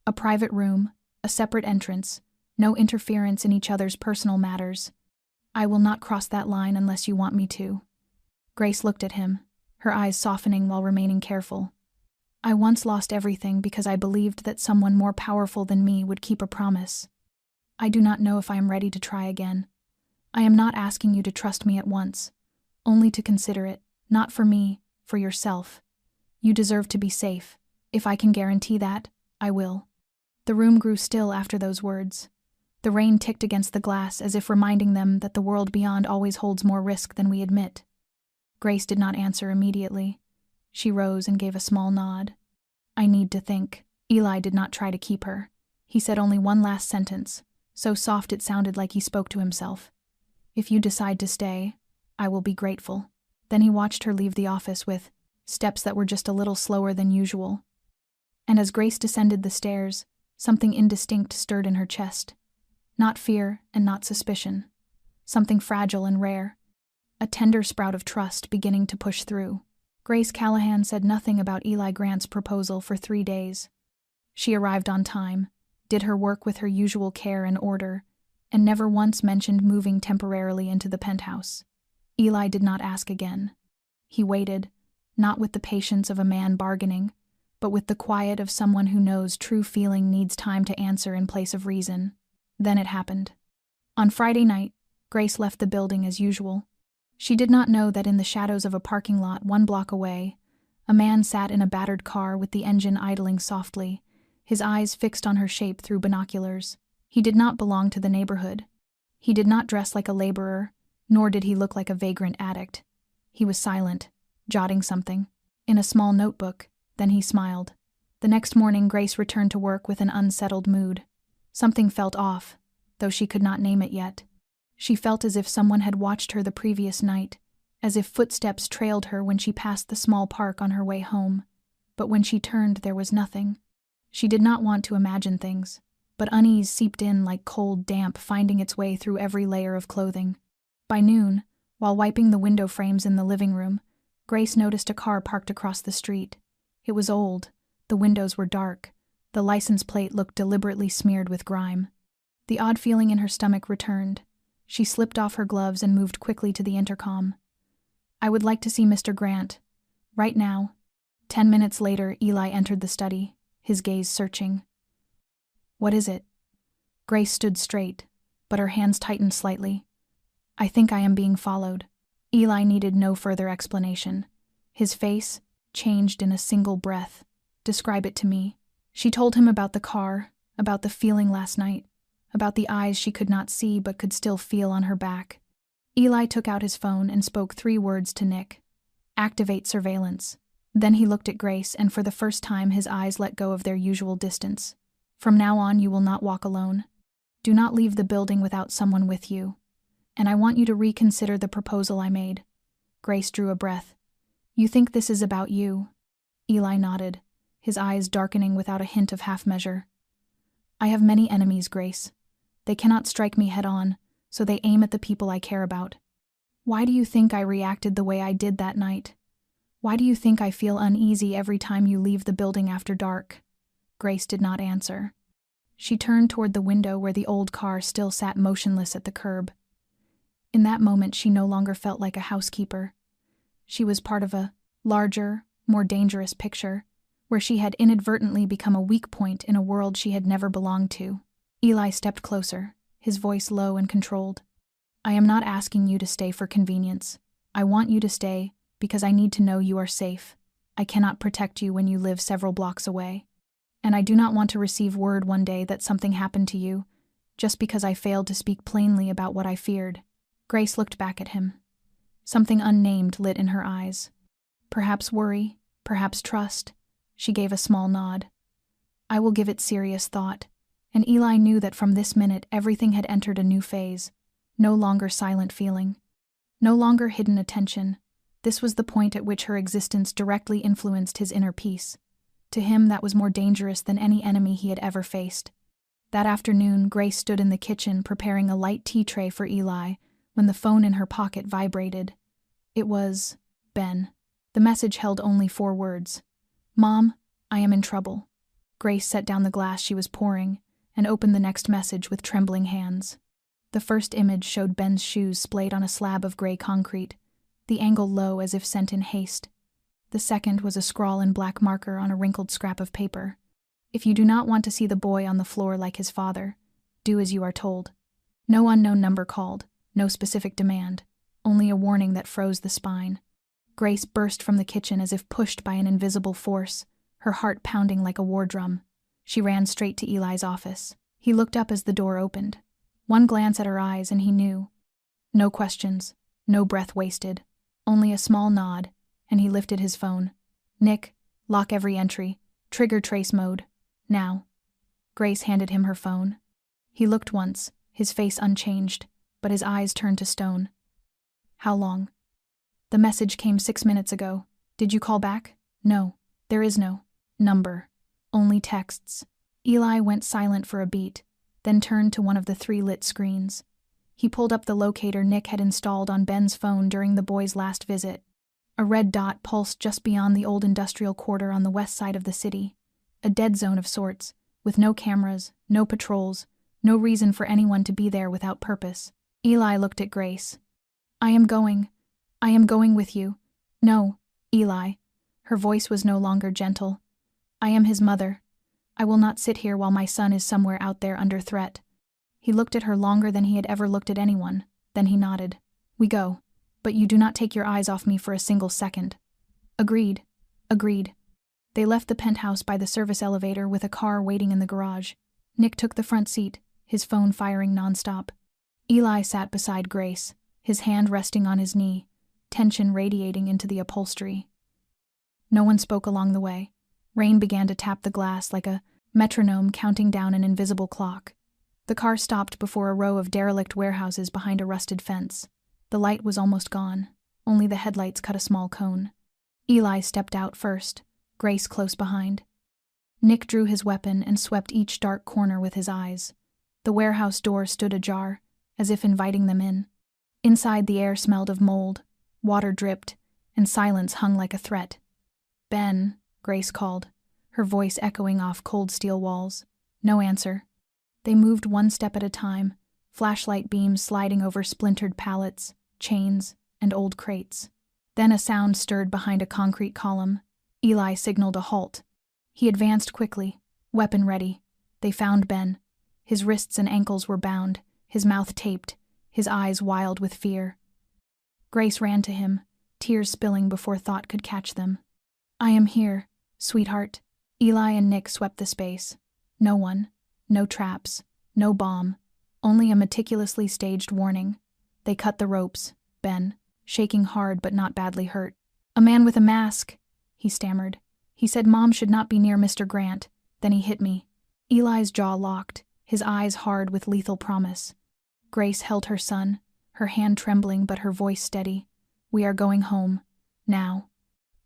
A private room, a separate entrance, no interference in each other's personal matters. I will not cross that line unless you want me to." Grace looked at him, her eyes softening while remaining careful. "I once lost everything because I believed that someone more powerful than me would keep a promise. I do not know if I am ready to try again. I am not asking you to trust me at once, only to consider it, not for me, for yourself. You deserve to be safe. If I can guarantee that, I will." The room grew still after those words. The rain ticked against the glass as if reminding them that the world beyond always holds more risk than we admit. Grace did not answer immediately. She rose and gave a small nod. "I need to think." Eli did not try to keep her. He said only one last sentence, so soft it sounded like he spoke to himself. "If you decide to stay, I will be grateful." Then he watched her leave the office with steps that were just a little slower than usual. And as Grace descended the stairs, something indistinct stirred in her chest. Not fear and not suspicion. Something fragile and rare. A tender sprout of trust beginning to push through. Grace Callahan said nothing about Eli Grant's proposal for 3 days. She arrived on time, did her work with her usual care and order, and never once mentioned moving temporarily into the penthouse. Eli did not ask again. He waited, not with the patience of a man bargaining, but with the quiet of someone who knows true feeling needs time to answer in place of reason. Then it happened. On Friday night, Grace left the building as usual. She did not know that in the shadows of a parking lot 1 block away, a man sat in a battered car with the engine idling softly, his eyes fixed on her shape through binoculars. He did not belong to the neighborhood. He did not dress like a laborer, nor did he look like a vagrant addict. He was silent, jotting something in a small notebook, then he smiled. The next morning, Grace returned to work with an unsettled mood. Something felt off, though she could not name it yet. She felt as if someone had watched her the previous night, as if footsteps trailed her when she passed the small park on her way home. But when she turned, there was nothing. She did not want to imagine things, but unease seeped in like cold damp finding its way through every layer of clothing. By noon, while wiping the window frames in the living room, Grace noticed a car parked across the street. It was old, the windows were dark, the license plate looked deliberately smeared with grime. The odd feeling in her stomach returned. She slipped off her gloves and moved quickly to the intercom. "I would like to see Mr. Grant. Right now." 10 minutes later, Eli entered the study, his gaze searching. "What is it?" Grace stood straight, but her hands tightened slightly. "I think I am being followed." Eli needed no further explanation. His face changed in a single breath. "Describe it to me." She told him about the car, about the feeling last night, about the eyes she could not see but could still feel on her back. Eli took out his phone and spoke 3 words to Nick. "Activate surveillance." Then he looked at Grace, and for the first time his eyes let go of their usual distance. From now on, you will not walk alone. Do not leave the building without someone with you. And I want you to reconsider the proposal I made. Grace drew a breath. You think this is about you? Eli nodded, his eyes darkening without a hint of half-measure. I have many enemies, Grace. They cannot strike me head-on, so they aim at the people I care about. Why do you think I reacted the way I did that night? Why do you think I feel uneasy every time you leave the building after dark? Grace did not answer. She turned toward the window where the old car still sat motionless at the curb. In that moment, she no longer felt like a housekeeper. She was part of a larger, more dangerous picture, where she had inadvertently become a weak point in a world she had never belonged to. Eli stepped closer, his voice low and controlled. I am not asking you to stay for convenience. I want you to stay because I need to know you are safe. I cannot protect you when you live several blocks away. And I do not want to receive word one day that something happened to you, just because I failed to speak plainly about what I feared. Grace looked back at him. Something unnamed lit in her eyes. Perhaps worry, perhaps trust. She gave a small nod. I will give it serious thought. And Eli knew that from this minute everything had entered a new phase. No longer silent feeling. No longer hidden attention. This was the point at which her existence directly influenced his inner peace. To him, that was more dangerous than any enemy he had ever faced. That afternoon, Grace stood in the kitchen preparing a light tea tray for Eli when the phone in her pocket vibrated. It was Ben. The message held only 4 words. Mom, I am in trouble. Grace set down the glass she was pouring and opened the next message with trembling hands. The first image showed Ben's shoes splayed on a slab of gray concrete, the angle low as if sent in haste. The second was a scrawl in black marker on a wrinkled scrap of paper. If you do not want to see the boy on the floor like his father, do as you are told. No unknown number called, no specific demand, only a warning that froze the spine. Grace burst from the kitchen as if pushed by an invisible force, her heart pounding like a war drum. She ran straight to Eli's office. He looked up as the door opened. One glance at her eyes and he knew. No questions, no breath wasted, only a small nod, and he lifted his phone. Nick, lock every entry, trigger trace mode, now. Grace handed him her phone. He looked once, his face unchanged, but his eyes turned to stone. How long? The message came 6 minutes ago. Did you call back? No, there is no number, only texts. Eli went silent for a beat, then turned to one of the 3 lit screens. He pulled up the locator Nick had installed on Ben's phone during the boy's last visit. A red dot pulsed just beyond the old industrial quarter on the west side of the city. A dead zone of sorts, with no cameras, no patrols, no reason for anyone to be there without purpose. Eli looked at Grace. I am going with you. No, Eli. Her voice was no longer gentle. I am his mother. I will not sit here while my son is somewhere out there under threat. He looked at her longer than he had ever looked at anyone, then he nodded. We go. But you do not take your eyes off me for a single second. Agreed. Agreed. They left the penthouse by the service elevator with a car waiting in the garage. Nick took the front seat, his phone firing nonstop. Eli sat beside Grace, his hand resting on his knee, tension radiating into the upholstery. No one spoke along the way. Rain began to tap the glass like a metronome counting down an invisible clock. The car stopped before a row of derelict warehouses behind a rusted fence. The light was almost gone. Only the headlights cut a small cone. Eli stepped out first, Grace close behind. Nick drew his weapon and swept each dark corner with his eyes. The warehouse door stood ajar, as if inviting them in. Inside, the air smelled of mold, water dripped, and silence hung like a threat. Ben, Grace called, her voice echoing off cold steel walls. No answer. They moved one step at a time, flashlight beams sliding over splintered pallets, chains, and old crates. Then a sound stirred behind a concrete column. Eli signaled a halt. He advanced quickly, weapon ready. They found Ben. His wrists and ankles were bound, his mouth taped, his eyes wild with fear. Grace ran to him, tears spilling before thought could catch them. I am here, sweetheart. Eli and Nick swept the space. No one, no traps, no bomb, only a meticulously staged warning. They cut the ropes, Ben, shaking hard but not badly hurt. A man with a mask! he stammered. "He said Mom should not be near Mr. Grant, then he hit me." Eli's jaw locked, his eyes hard with lethal promise. Grace held her son, her hand trembling but her voice steady. "We are going home. Now."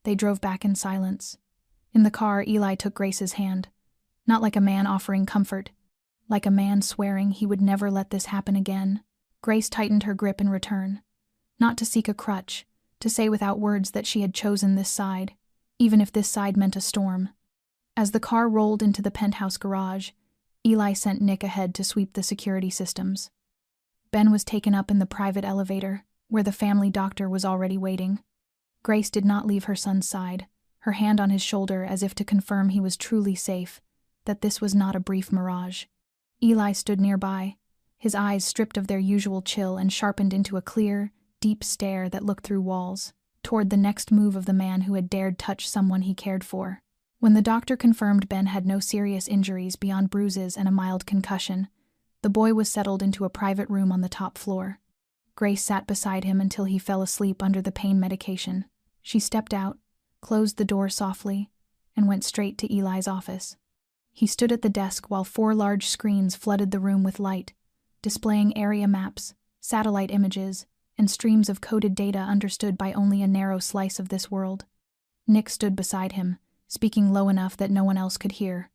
They drove back in silence. In the car, Eli took Grace's hand. Not like a man offering comfort, like a man swearing he would never let this happen again. Grace tightened her grip in return. Not to seek a crutch, to say without words that she had chosen this side, even if this side meant a storm. As the car rolled into the penthouse garage, Eli sent Nick ahead to sweep the security systems. Ben was taken up in the private elevator, where the family doctor was already waiting. Grace did not leave her son's side, her hand on his shoulder as if to confirm he was truly safe, that this was not a brief mirage. Eli stood nearby, his eyes stripped of their usual chill and sharpened into a clear, deep stare that looked through walls, toward the next move of the man who had dared touch someone he cared for. When the doctor confirmed Ben had no serious injuries beyond bruises and a mild concussion, the boy was settled into a private room on the top floor. Grace sat beside him until he fell asleep under the pain medication. She stepped out, closed the door softly, and went straight to Eli's office. He stood at the desk while 4 large screens flooded the room with light, displaying area maps, satellite images, and streams of coded data understood by only a narrow slice of this world. Nick stood beside him, speaking low enough that no one else could hear.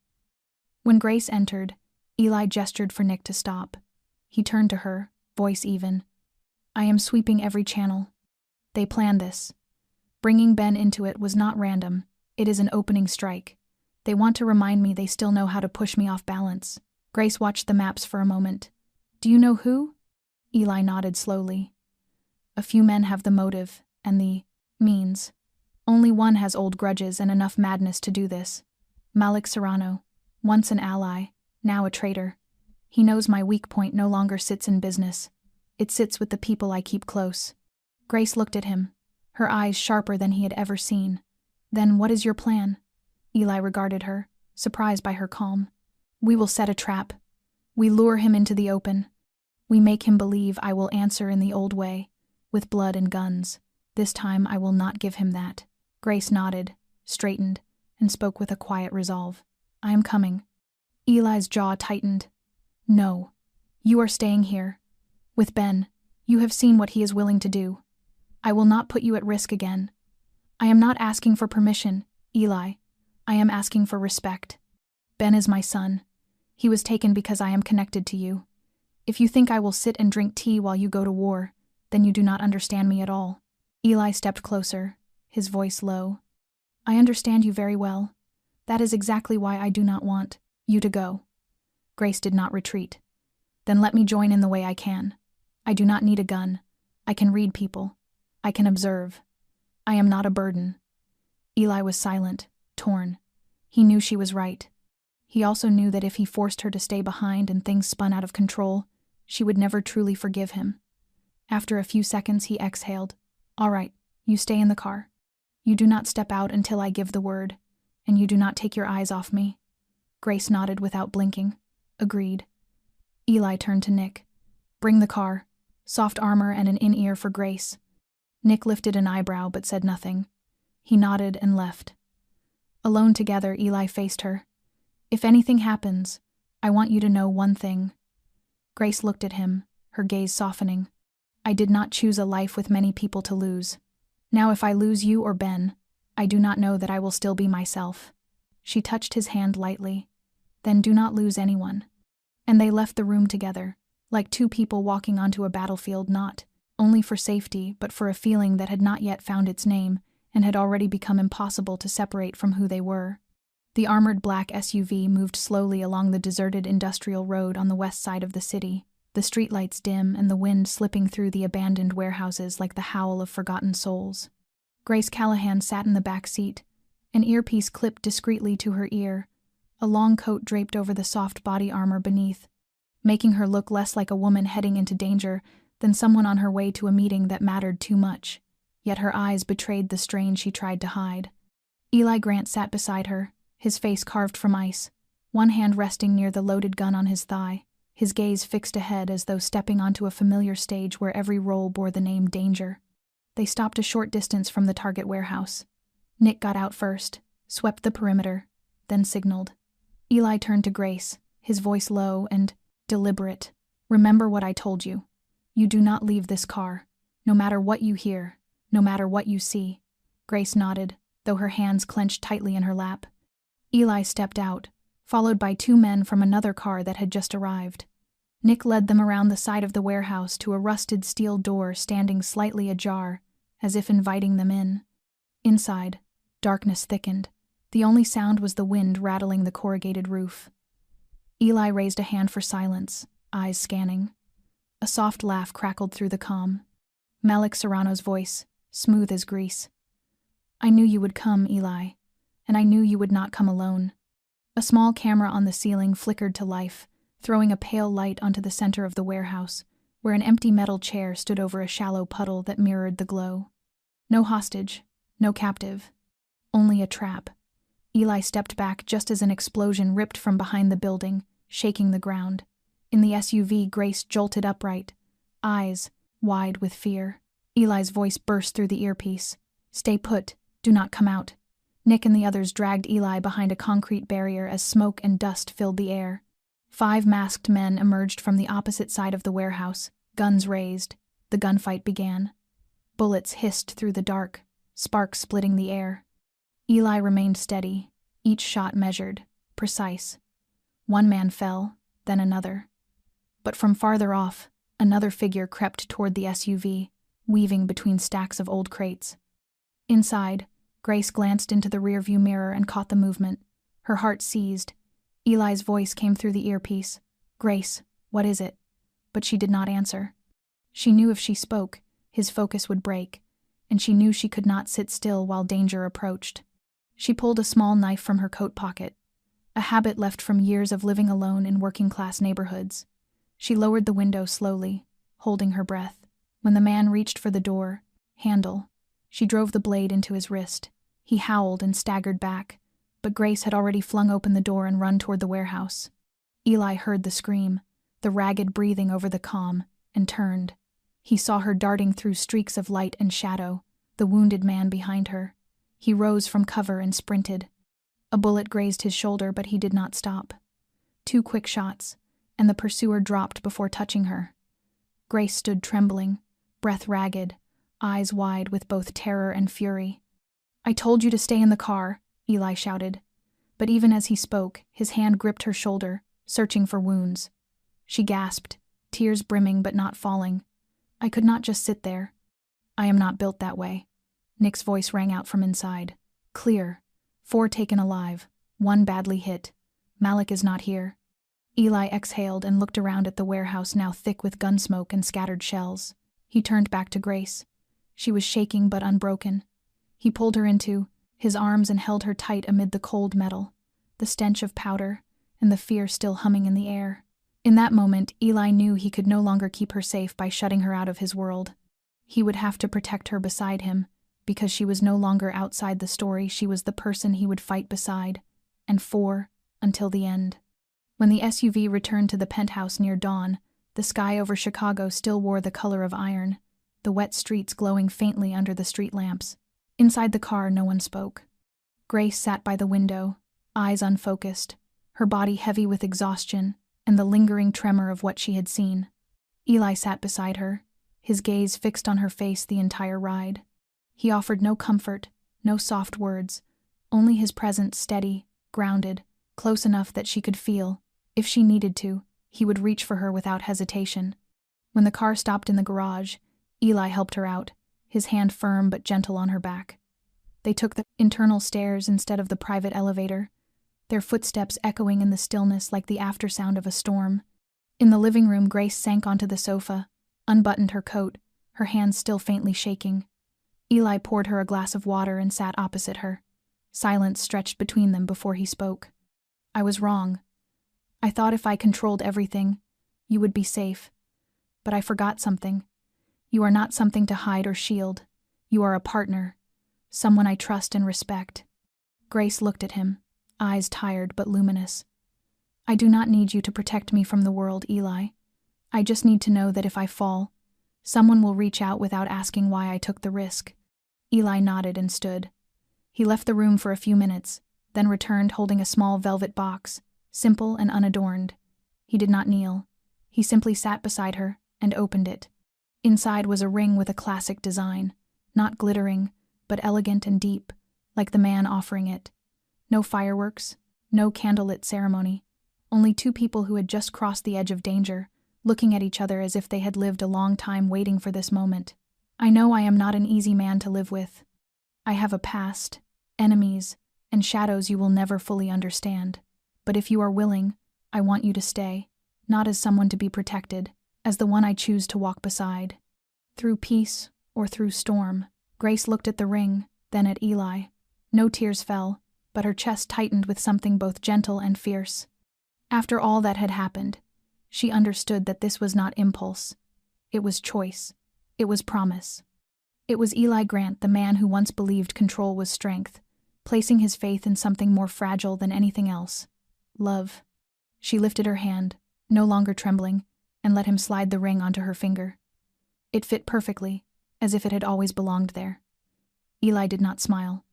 When Grace entered, Eli gestured for Nick to stop. He turned to her, voice even. "I am sweeping every channel. They planned this. Bringing Ben into it was not random. It is an opening strike. They want to remind me they still know how to push me off balance." Grace watched the maps for a moment. "Do you know who?" Eli nodded slowly. "A few men have the motive, and the means. Only one has old grudges and enough madness to do this. Malik Serrano, once an ally, now a traitor. He knows my weak point no longer sits in business. It sits with the people I keep close." Grace looked at him, her eyes sharper than he had ever seen. "Then what is your plan?" Eli regarded her, surprised by her calm. "We will set a trap. We lure him into the open. We make him believe I will answer in the old way, with blood and guns. This time I will not give him that." Grace nodded, straightened, and spoke with a quiet resolve. "I am coming." Eli's jaw tightened. "No. You are staying here. With Ben, you have seen what he is willing to do. I will not put you at risk again. I am not asking for permission, Eli. I am asking for respect. Ben is my son. He was taken because I am connected to you. If you think I will sit and drink tea while you go to war, then you do not understand me at all." Eli stepped closer, his voice low. "I understand you very well. That is exactly why I do not want you to go." Grace did not retreat. "Then let me join in the way I can. I do not need a gun. I can read people. I can observe. I am not a burden." Eli was silent, torn. He knew she was right. He also knew that if he forced her to stay behind and things spun out of control, she would never truly forgive him. After a few seconds, he exhaled. "All right, you stay in the car. You do not step out until I give the word, and you do not take your eyes off me." Grace nodded without blinking. "Agreed." Eli turned to Nick. "Bring the car. Soft armor and an in-ear for Grace." Nick lifted an eyebrow but said nothing. He nodded and left. Alone together, Eli faced her. "If anything happens, I want you to know one thing." Grace looked at him, her gaze softening. "I did not choose a life with many people to lose. Now if I lose you or Ben, I do not know that I will still be myself." She touched his hand lightly. "Then do not lose anyone." And they left the room together, like two people walking onto a battlefield, not only for safety but for a feeling that had not yet found its name and had already become impossible to separate from who they were. The armored black SUV moved slowly along the deserted industrial road on the west side of the city, the streetlights dim and the wind slipping through the abandoned warehouses like the howl of forgotten souls. Grace Callahan sat in the back seat, an earpiece clipped discreetly to her ear, a long coat draped over the soft body armor beneath, making her look less like a woman heading into danger than someone on her way to a meeting that mattered too much. Yet her eyes betrayed the strain she tried to hide. Eli Grant sat beside her, his face carved from ice, one hand resting near the loaded gun on his thigh, his gaze fixed ahead as though stepping onto a familiar stage where every role bore the name Danger. They stopped a short distance from the Target warehouse. Nick got out first, swept the perimeter, then signaled. Eli turned to Grace, his voice low and deliberate. "Remember what I told you. You do not leave this car, no matter what you hear, no matter what you see." Grace nodded, though her hands clenched tightly in her lap. Eli stepped out, followed by 2 men from another car that had just arrived. Nick led them around the side of the warehouse to a rusted steel door standing slightly ajar, as if inviting them in. Inside, darkness thickened. The only sound was the wind rattling the corrugated roof. Eli raised a hand for silence, eyes scanning. A soft laugh crackled through the comm. Malik Serrano's voice, smooth as grease. "I knew you would come, Eli, and I knew you would not come alone." A small camera on the ceiling flickered to life, throwing a pale light onto the center of the warehouse, where an empty metal chair stood over a shallow puddle that mirrored the glow. No hostage, no captive, only a trap. Eli stepped back just as an explosion ripped from behind the building, shaking the ground. In the SUV, Grace jolted upright, eyes wide with fear. Eli's voice burst through the earpiece. "Stay put, do not come out." Nick and the others dragged Eli behind a concrete barrier as smoke and dust filled the air. 5 masked men emerged from the opposite side of the warehouse, guns raised. The gunfight began. Bullets hissed through the dark, sparks splitting the air. Eli remained steady, each shot measured, precise. 1 man fell, then another. But from farther off, another figure crept toward the SUV, weaving between stacks of old crates. Inside, Grace glanced into the rearview mirror and caught the movement. Her heart seized. Eli's voice came through the earpiece. "Grace, what is it?" But she did not answer. She knew if she spoke, his focus would break, and she knew she could not sit still while danger approached. She pulled a small knife from her coat pocket, a habit left from years of living alone in working-class neighborhoods. She lowered the window slowly, holding her breath. When the man reached for the door handle, she drove the blade into his wrist. He howled and staggered back, but Grace had already flung open the door and run toward the warehouse. Eli heard the scream, the ragged breathing over the comm, and turned. He saw her darting through streaks of light and shadow, the wounded man behind her. He rose from cover and sprinted. A bullet grazed his shoulder, but he did not stop. 2 quick shots, and the pursuer dropped before touching her. Grace stood trembling, breath ragged, eyes wide with both terror and fury. "I told you to stay in the car," Eli shouted. But even as he spoke, his hand gripped her shoulder, searching for wounds. She gasped, tears brimming but not falling. "I could not just sit there." "I am not built that way." Nick's voice rang out from inside. "Clear. 4 taken alive, 1 badly hit. Malik is not here." Eli exhaled and looked around at the warehouse now thick with gun smoke and scattered shells. He turned back to Grace. She was shaking but unbroken. He pulled her into his arms and held her tight amid the cold metal, the stench of powder, and the fear still humming in the air. In that moment, Eli knew he could no longer keep her safe by shutting her out of his world. He would have to protect her beside him, because she was no longer outside the story, she was the person he would fight beside, and for, until the end. When the SUV returned to the penthouse near dawn, the sky over Chicago still wore the color of iron, the wet streets glowing faintly under the street lamps. Inside the car, no one spoke. Grace sat by the window, eyes unfocused, her body heavy with exhaustion and the lingering tremor of what she had seen. Eli sat beside her, his gaze fixed on her face the entire ride. He offered no comfort, no soft words, only his presence steady, grounded, close enough that she could feel, if she needed to, he would reach for her without hesitation. When the car stopped in the garage, Eli helped her out, his hand firm but gentle on her back. They took the internal stairs instead of the private elevator, their footsteps echoing in the stillness like the aftersound of a storm. In the living room, Grace sank onto the sofa, unbuttoned her coat, her hands still faintly shaking. Eli poured her a glass of water and sat opposite her. Silence stretched between them before he spoke. "I was wrong. I thought if I controlled everything, you would be safe. But I forgot something. You are not something to hide or shield. You are a partner, someone I trust and respect." Grace looked at him, eyes tired but luminous. "I do not need you to protect me from the world, Eli. I just need to know that if I fall, someone will reach out without asking why I took the risk." Eli nodded and stood. He left the room for a few minutes, then returned holding a small velvet box, simple and unadorned. He did not kneel. He simply sat beside her and opened it. Inside was a ring with a classic design, not glittering, but elegant and deep, like the man offering it. No fireworks, no candlelit ceremony, only two people who had just crossed the edge of danger, looking at each other as if they had lived a long time waiting for this moment. I know I am not an easy man to live with. I have a past, enemies, and shadows you will never fully understand. But if you are willing, I want you to stay, not as someone to be protected, as the one I choose to walk beside. Through peace or through storm, Grace looked at the ring, then at Eli. No tears fell, but her chest tightened with something both gentle and fierce. After all that had happened, she understood that this was not impulse. It was choice. It was promise. It was Eli Grant, the man who once believed control was strength, placing his faith in something more fragile than anything else. Love. She lifted her hand, no longer trembling, and let him slide the ring onto her finger. It fit perfectly, as if it had always belonged there. Eli did not smile.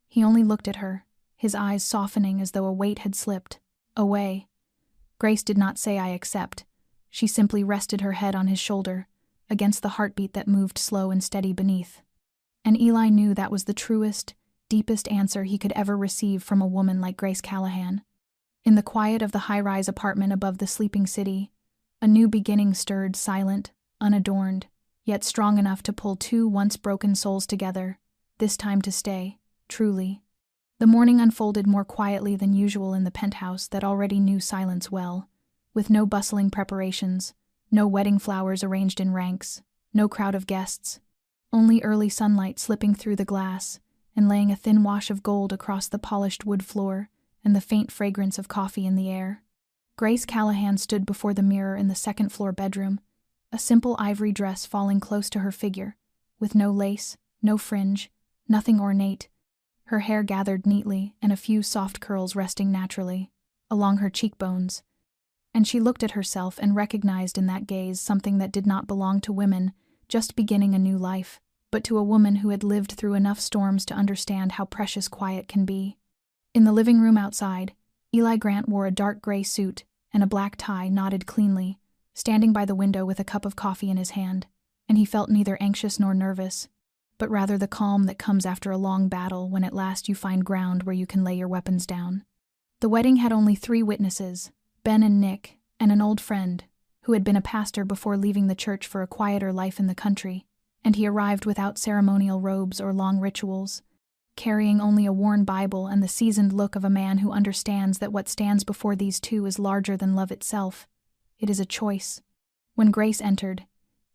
He only looked at her, his eyes softening as though a weight had slipped away. Grace did not say "I accept." She simply rested her head on his shoulder, against the heartbeat that moved slow and steady beneath. And Eli knew that was the truest, deepest answer he could ever receive from a woman like Grace Callahan. In the quiet of the high-rise apartment above the sleeping city, a new beginning stirred, silent, unadorned, yet strong enough to pull two once-broken souls together, this time to stay, truly. The morning unfolded more quietly than usual in the penthouse that already knew silence well, with no bustling preparations, no wedding flowers arranged in ranks, no crowd of guests, only early sunlight slipping through the glass and laying a thin wash of gold across the polished wood floor and the faint fragrance of coffee in the air. Grace Callahan stood before the mirror in the second-floor bedroom, a simple ivory dress falling close to her figure, with no lace, no fringe, nothing ornate, her hair gathered neatly and a few soft curls resting naturally along her cheekbones. And she looked at herself and recognized in that gaze something that did not belong to women just beginning a new life, but to a woman who had lived through enough storms to understand how precious quiet can be. In the living room outside, Eli Grant wore a dark gray suit and a black tie knotted cleanly, standing by the window with a cup of coffee in his hand, and he felt neither anxious nor nervous, but rather the calm that comes after a long battle when at last you find ground where you can lay your weapons down. The wedding had only 3 witnesses, Ben and Nick, and an old friend, who had been a pastor before leaving the church for a quieter life in the country, and he arrived without ceremonial robes or long rituals, carrying only a worn Bible and the seasoned look of a man who understands that what stands before these two is larger than love itself. It is a choice. When Grace entered,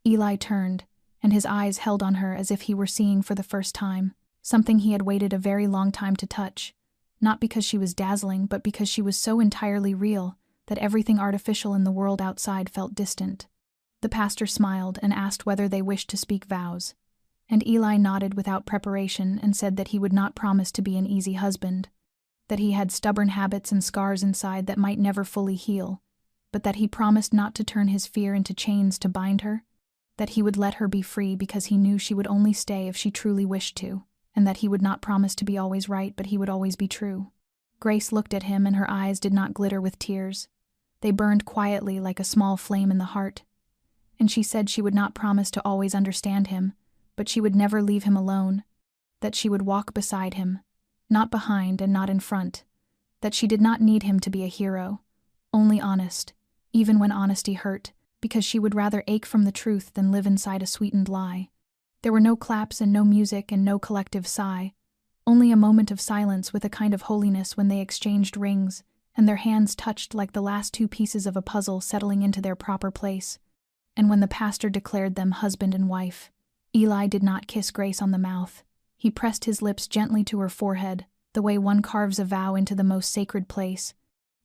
Eli turned, and his eyes held on her as if he were seeing for the first time something he had waited a very long time to touch, not because she was dazzling, but because she was so entirely real that everything artificial in the world outside felt distant. The pastor smiled and asked whether they wished to speak vows, and Eli nodded without preparation and said that he would not promise to be an easy husband, that he had stubborn habits and scars inside that might never fully heal, but that he promised not to turn his fear into chains to bind her, that he would let her be free because he knew she would only stay if she truly wished to, and that he would not promise to be always right, but he would always be true. Grace looked at him and her eyes did not glitter with tears. They burned quietly like a small flame in the heart, and she said she would not promise to always understand him, but she would never leave him alone, that she would walk beside him, not behind and not in front, that she did not need him to be a hero, only honest, even when honesty hurt, because she would rather ache from the truth than live inside a sweetened lie. There were no claps and no music and no collective sigh, only a moment of silence with a kind of holiness when they exchanged rings, and their hands touched like the last 2 pieces of a puzzle settling into their proper place. And when the pastor declared them husband and wife, Eli did not kiss Grace on the mouth. He pressed his lips gently to her forehead, the way one carves a vow into the most sacred place.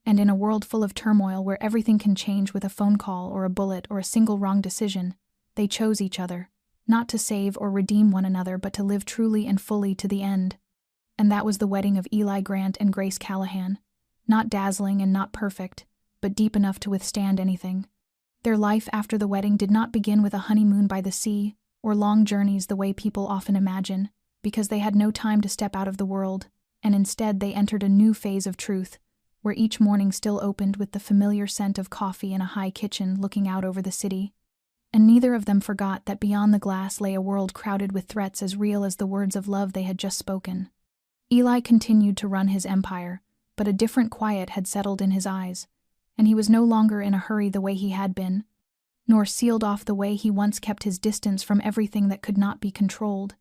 And in a world full of turmoil where everything can change with a phone call or a bullet or a single wrong decision, they chose each other, not to save or redeem one another but to live truly and fully to the end. And that was the wedding of Eli Grant and Grace Callahan, not dazzling and not perfect, but deep enough to withstand anything. Their life after the wedding did not begin with a honeymoon by the sea or long journeys the way people often imagine, because they had no time to step out of the world, and instead they entered a new phase of truth, where each morning still opened with the familiar scent of coffee in a high kitchen looking out over the city. And neither of them forgot that beyond the glass lay a world crowded with threats as real as the words of love they had just spoken. Eli continued to run his empire, but a different quiet had settled in his eyes, and he was no longer in a hurry the way he had been, nor sealed off the way he once kept his distance from everything that could not be controlled.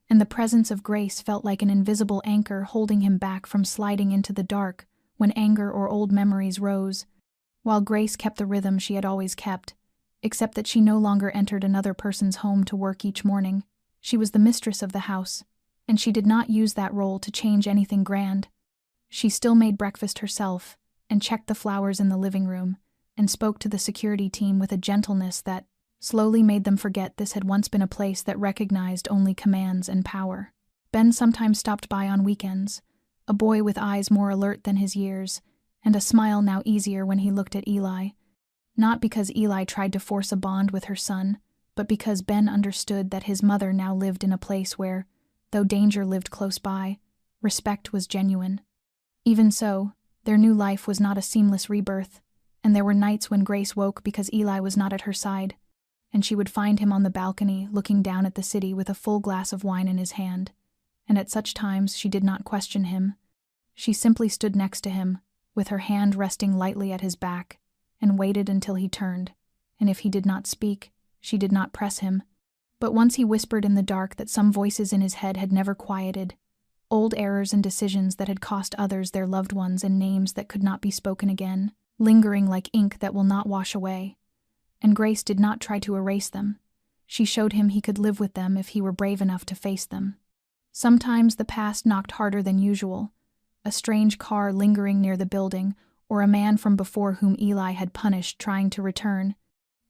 And the presence of Grace felt like an invisible anchor holding him back from sliding into the dark when anger or old memories rose, while Grace kept the rhythm she had always kept, except that she no longer entered another person's home to work each morning. She was the mistress of the house, and she did not use that role to change anything grand. She still made breakfast herself, and checked the flowers in the living room, and spoke to the security team with a gentleness that slowly made them forget this had once been a place that recognized only commands and power. Ben sometimes stopped by on weekends, a boy with eyes more alert than his years, and a smile now easier when he looked at Eli. Not because Eli tried to force a bond with her son, but because Ben understood that his mother now lived in a place where, though danger lived close by, respect was genuine. Even so, their new life was not a seamless rebirth, and there were nights when Grace woke because Eli was not at her side, and she would find him on the balcony looking down at the city with a full glass of wine in his hand, and at such times she did not question him. She simply stood next to him, with her hand resting lightly at his back, and waited until he turned, and if he did not speak, she did not press him. But once he whispered in the dark that some voices in his head had never quieted, old errors and decisions that had cost others their loved ones and names that could not be spoken again, lingering like ink that will not wash away. And Grace did not try to erase them. She showed him he could live with them if he were brave enough to face them. Sometimes the past knocked harder than usual, a strange car lingering near the building, or a man from before whom Eli had punished trying to return.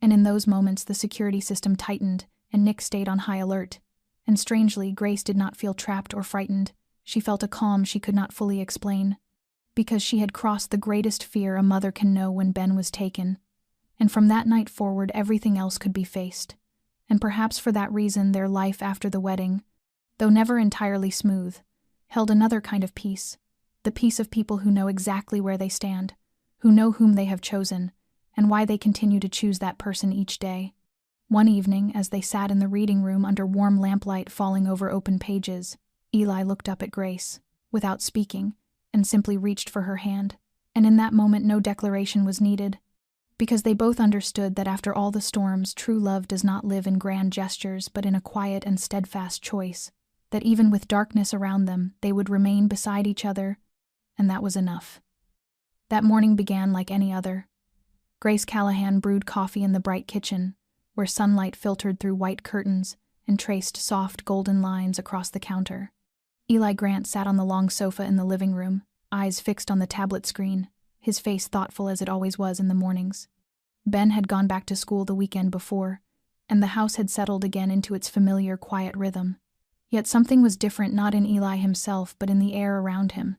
And in those moments the security system tightened, and Nick stayed on high alert. And strangely, Grace did not feel trapped or frightened. She felt a calm she could not fully explain, because she had crossed the greatest fear a mother can know when Ben was taken. And from that night forward everything else could be faced. And perhaps for that reason their life after the wedding, though never entirely smooth, held another kind of peace, the peace of people who know exactly where they stand, who know whom they have chosen, and why they continue to choose that person each day. One evening, as they sat in the reading room under warm lamplight falling over open pages, Eli looked up at Grace, without speaking, and simply reached for her hand. And in that moment no declaration was needed, because they both understood that after all the storms, true love does not live in grand gestures but in a quiet and steadfast choice, that even with darkness around them, they would remain beside each other, and that was enough. That morning began like any other. Grace Callahan brewed coffee in the bright kitchen, where sunlight filtered through white curtains and traced soft golden lines across the counter. Eli Grant sat on the long sofa in the living room, eyes fixed on the tablet screen, his face thoughtful as it always was in the mornings. Ben had gone back to school the weekend before, and the house had settled again into its familiar quiet rhythm. Yet something was different not in Eli himself but in the air around him.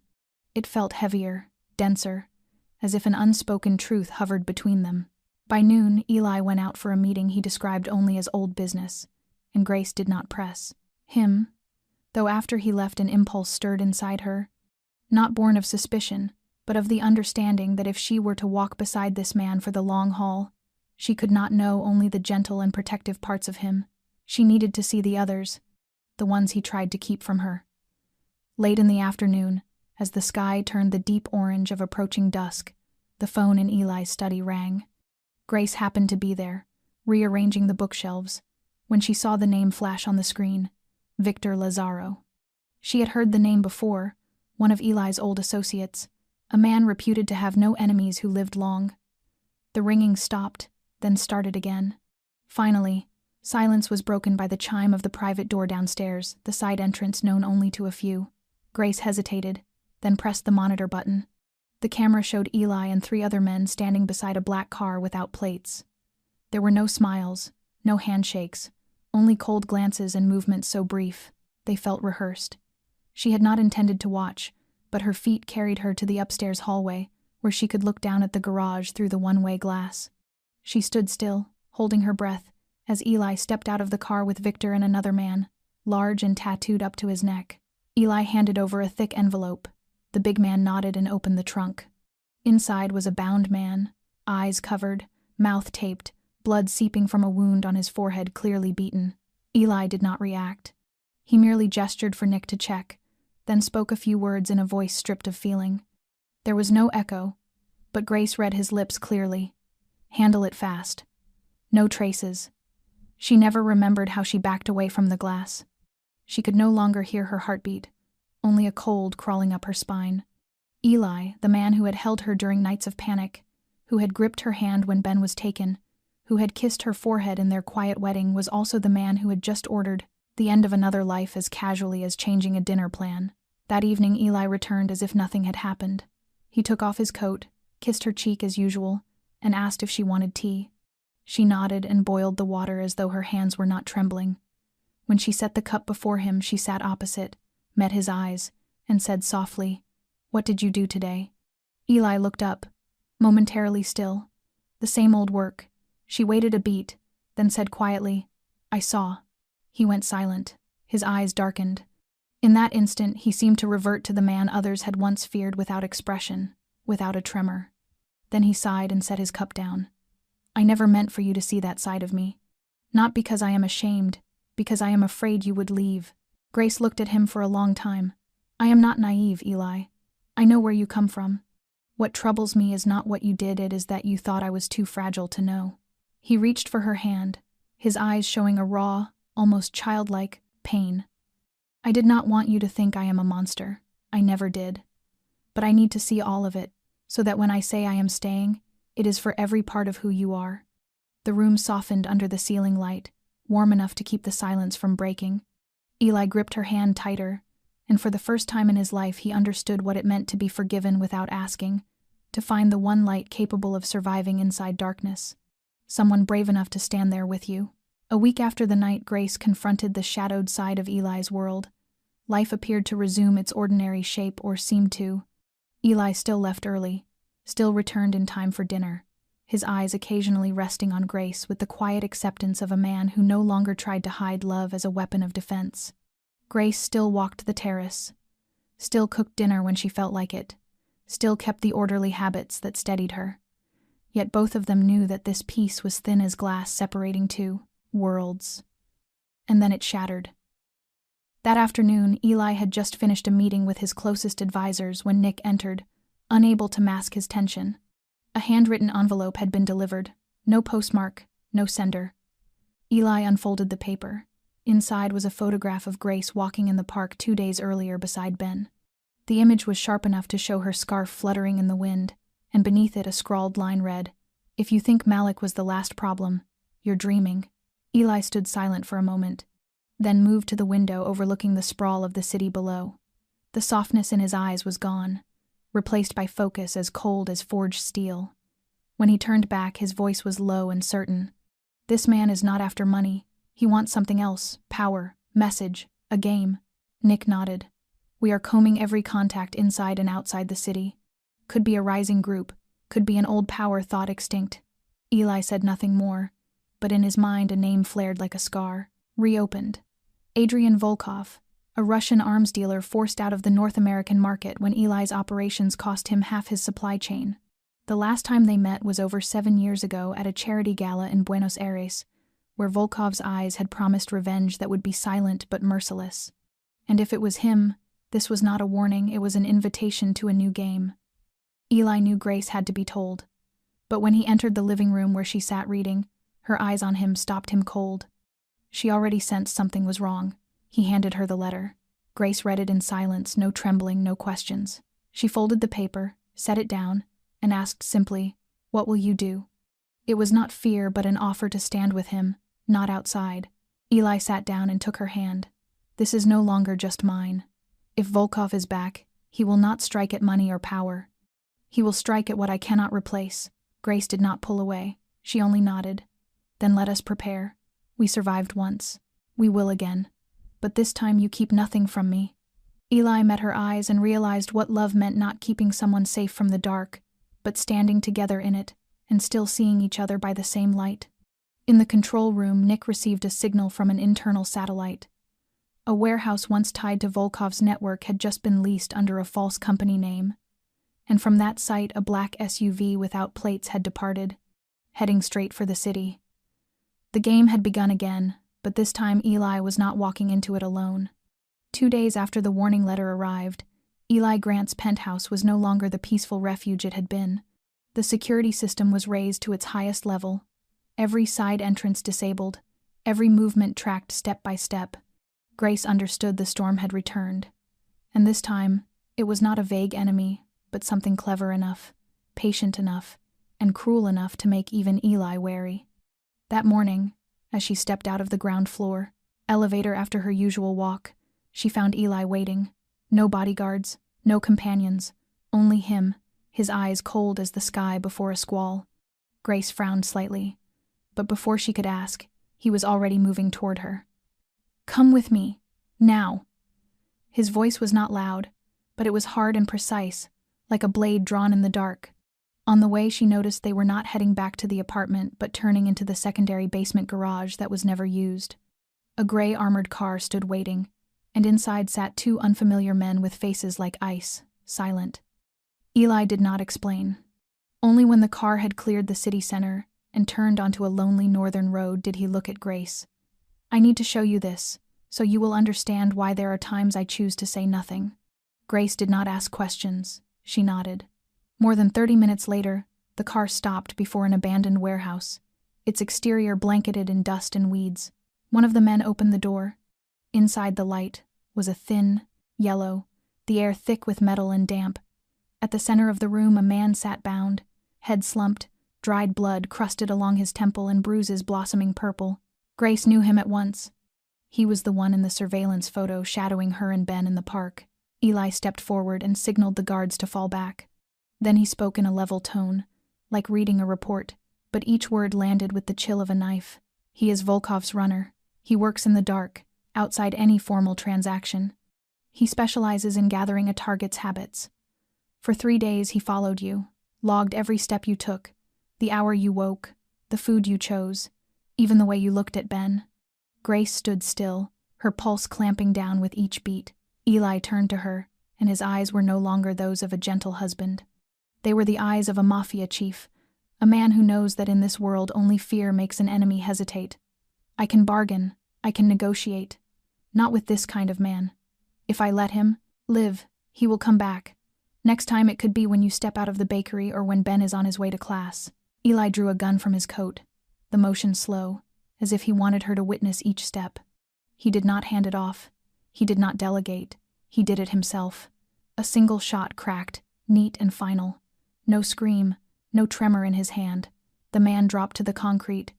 It felt heavier, denser, as if an unspoken truth hovered between them. By noon, Eli went out for a meeting he described only as old business, and Grace did not press him, though after he left an impulse stirred inside her, not born of suspicion, but of the understanding that if she were to walk beside this man for the long haul, she could not know only the gentle and protective parts of him. She needed to see the others, the ones he tried to keep from her. Late in the afternoon, as the sky turned the deep orange of approaching dusk, the phone in Eli's study rang. Grace happened to be there, rearranging the bookshelves, when she saw the name flash on the screen, Victor Lazaro. She had heard the name before, one of Eli's old associates, a man reputed to have no enemies who lived long. The ringing stopped, then started again. Finally, silence was broken by the chime of the private door downstairs, the side entrance known only to a few. Grace hesitated, then pressed the monitor button. The camera showed Eli and 3 other men standing beside a black car without plates. There were no smiles, no handshakes, only cold glances and movements so brief, they felt rehearsed. She had not intended to watch, but her feet carried her to the upstairs hallway, where she could look down at the garage through the one-way glass. She stood still, holding her breath, as Eli stepped out of the car with Victor and another man, large and tattooed up to his neck. Eli handed over a thick envelope. The big man nodded and opened the trunk. Inside was a bound man, eyes covered, mouth taped, blood seeping from a wound on his forehead clearly beaten. Eli did not react. He merely gestured for Nick to check, then spoke a few words in a voice stripped of feeling. There was no echo, but Grace read his lips clearly. Handle it fast. No traces. She never remembered how she backed away from the glass. She could no longer hear her heartbeat, only a cold crawling up her spine. Eli, the man who had held her during nights of panic, who had gripped her hand when Ben was taken, who had kissed her forehead in their quiet wedding, was also the man who had just ordered the end of another life as casually as changing a dinner plan. That evening Eli returned as if nothing had happened. He took off his coat, kissed her cheek as usual, and asked if she wanted tea. She nodded and boiled the water as though her hands were not trembling. When she set the cup before him, she sat opposite, met his eyes, and said softly, "What did you do today?" Eli looked up, momentarily still. The same old work. She waited a beat, then said quietly, "I saw." He went silent. His eyes darkened. In that instant, he seemed to revert to the man others had once feared, without expression, without a tremor. Then he sighed and set his cup down. "I never meant for you to see that side of me. Not because I am ashamed, because I am afraid you would leave." Grace looked at him for a long time. "I am not naive, Eli. I know where you come from. What troubles me is not what you did, it is that you thought I was too fragile to know." He reached for her hand, his eyes showing a raw, almost childlike, pain. "I did not want you to think I am a monster. I never did. But I need to see all of it, so that when I say I am staying, it is for every part of who you are." The room softened under the ceiling light, warm enough to keep the silence from breaking. Eli gripped her hand tighter, and for the first time in his life he understood what it meant to be forgiven without asking, to find the one light capable of surviving inside darkness. Someone brave enough to stand there with you. A week after the night Grace confronted the shadowed side of Eli's world, life appeared to resume its ordinary shape, or seemed to. Eli still left early, still returned in time for dinner, his eyes occasionally resting on Grace with the quiet acceptance of a man who no longer tried to hide love as a weapon of defense. Grace still walked the terrace, still cooked dinner when she felt like it, still kept the orderly habits that steadied her. Yet both of them knew that this peace was thin as glass separating two worlds. And then it shattered. That afternoon, Eli had just finished a meeting with his closest advisors when Nick entered, unable to mask his tension. A handwritten envelope had been delivered. No postmark, no sender. Eli unfolded the paper. Inside was a photograph of Grace walking in the park 2 days earlier beside Ben. The image was sharp enough to show her scarf fluttering in the wind, and beneath it a scrawled line read, "If you think Malik was the last problem, you're dreaming." Eli stood silent for a moment, then moved to the window overlooking the sprawl of the city below. The softness in his eyes was gone, replaced by focus as cold as forged steel. When he turned back, his voice was low and certain. "This man is not after money. He wants something else, power, message, a game." Nick nodded. "We are combing every contact inside and outside the city. Could be a rising group, could be an old power thought extinct." Eli said nothing more, but in his mind a name flared like a scar, reopened. Adrian Volkov, a Russian arms dealer forced out of the North American market when Eli's operations cost him half his supply chain. The last time they met was over 7 years ago at a charity gala in Buenos Aires, where Volkov's eyes had promised revenge that would be silent but merciless. And if it was him, this was not a warning, it was an invitation to a new game. Eli knew Grace had to be told, but when he entered the living room where she sat reading, her eyes on him stopped him cold. She already sensed something was wrong. He handed her the letter. Grace read it in silence, no trembling, no questions. She folded the paper, set it down, and asked simply, "What will you do?" It was not fear, but an offer to stand with him, not outside. Eli sat down and took her hand. "This is no longer just mine. If Volkov is back, he will not strike at money or power. He will strike at what I cannot replace." Grace did not pull away. She only nodded. "Then let us prepare. We survived once. We will again. But this time you keep nothing from me." Eli met her eyes and realized what love meant, not keeping someone safe from the dark, but standing together in it, and still seeing each other by the same light. In the control room, Nick received a signal from an internal satellite. A warehouse once tied to Volkov's network had just been leased under a false company name. And from that site a black SUV without plates had departed, heading straight for the city. The game had begun again, but this time Eli was not walking into it alone. 2 days after the warning letter arrived, Eli Grant's penthouse was no longer the peaceful refuge it had been. The security system was raised to its highest level, every side entrance disabled, every movement tracked step by step. Grace understood the storm had returned. And this time, it was not a vague enemy, but something clever enough, patient enough, and cruel enough to make even Eli wary. That morning, as she stepped out of the ground floor elevator after her usual walk, she found Eli waiting. No bodyguards, no companions, only him, his eyes cold as the sky before a squall. Grace frowned slightly, but before she could ask, he was already moving toward her. "Come with me, now." His voice was not loud, but it was hard and precise, like a blade drawn in the dark. On the way, she noticed they were not heading back to the apartment, but turning into the secondary basement garage that was never used. A gray armored car stood waiting, and inside sat 2 unfamiliar men with faces like ice, silent. Eli did not explain. Only when the car had cleared the city center and turned onto a lonely northern road did he look at Grace. "I need to show you this, so you will understand why there are times I choose to say nothing." Grace did not ask questions. She nodded. More than 30 minutes later, the car stopped before an abandoned warehouse, its exterior blanketed in dust and weeds. One of the men opened the door. Inside the light was a thin, yellow, the air thick with metal and damp. At the center of the room a man sat bound, head slumped, dried blood crusted along his temple and bruises blossoming purple. Grace knew him at once. He was the one in the surveillance photo shadowing her and Ben in the park. Eli stepped forward and signaled the guards to fall back. Then he spoke in a level tone, like reading a report, but each word landed with the chill of a knife. "He is Volkov's runner. He works in the dark, outside any formal transaction. He specializes in gathering a target's habits. For 3 days he followed you, logged every step you took, the hour you woke, the food you chose, even the way you looked at Ben." Grace stood still, her pulse clamping down with each beat. Eli turned to her, and his eyes were no longer those of a gentle husband. They were the eyes of a Mafia chief, a man who knows that in this world only fear makes an enemy hesitate. "I can bargain, I can negotiate. Not with this kind of man. If I let him live, he will come back. Next time it could be when you step out of the bakery or when Ben is on his way to class." Eli drew a gun from his coat, the motion slow, as if he wanted her to witness each step. He did not hand it off. He did not delegate. He did it himself. A single shot cracked, neat and final. No scream, no tremor in his hand. The man dropped to the concrete.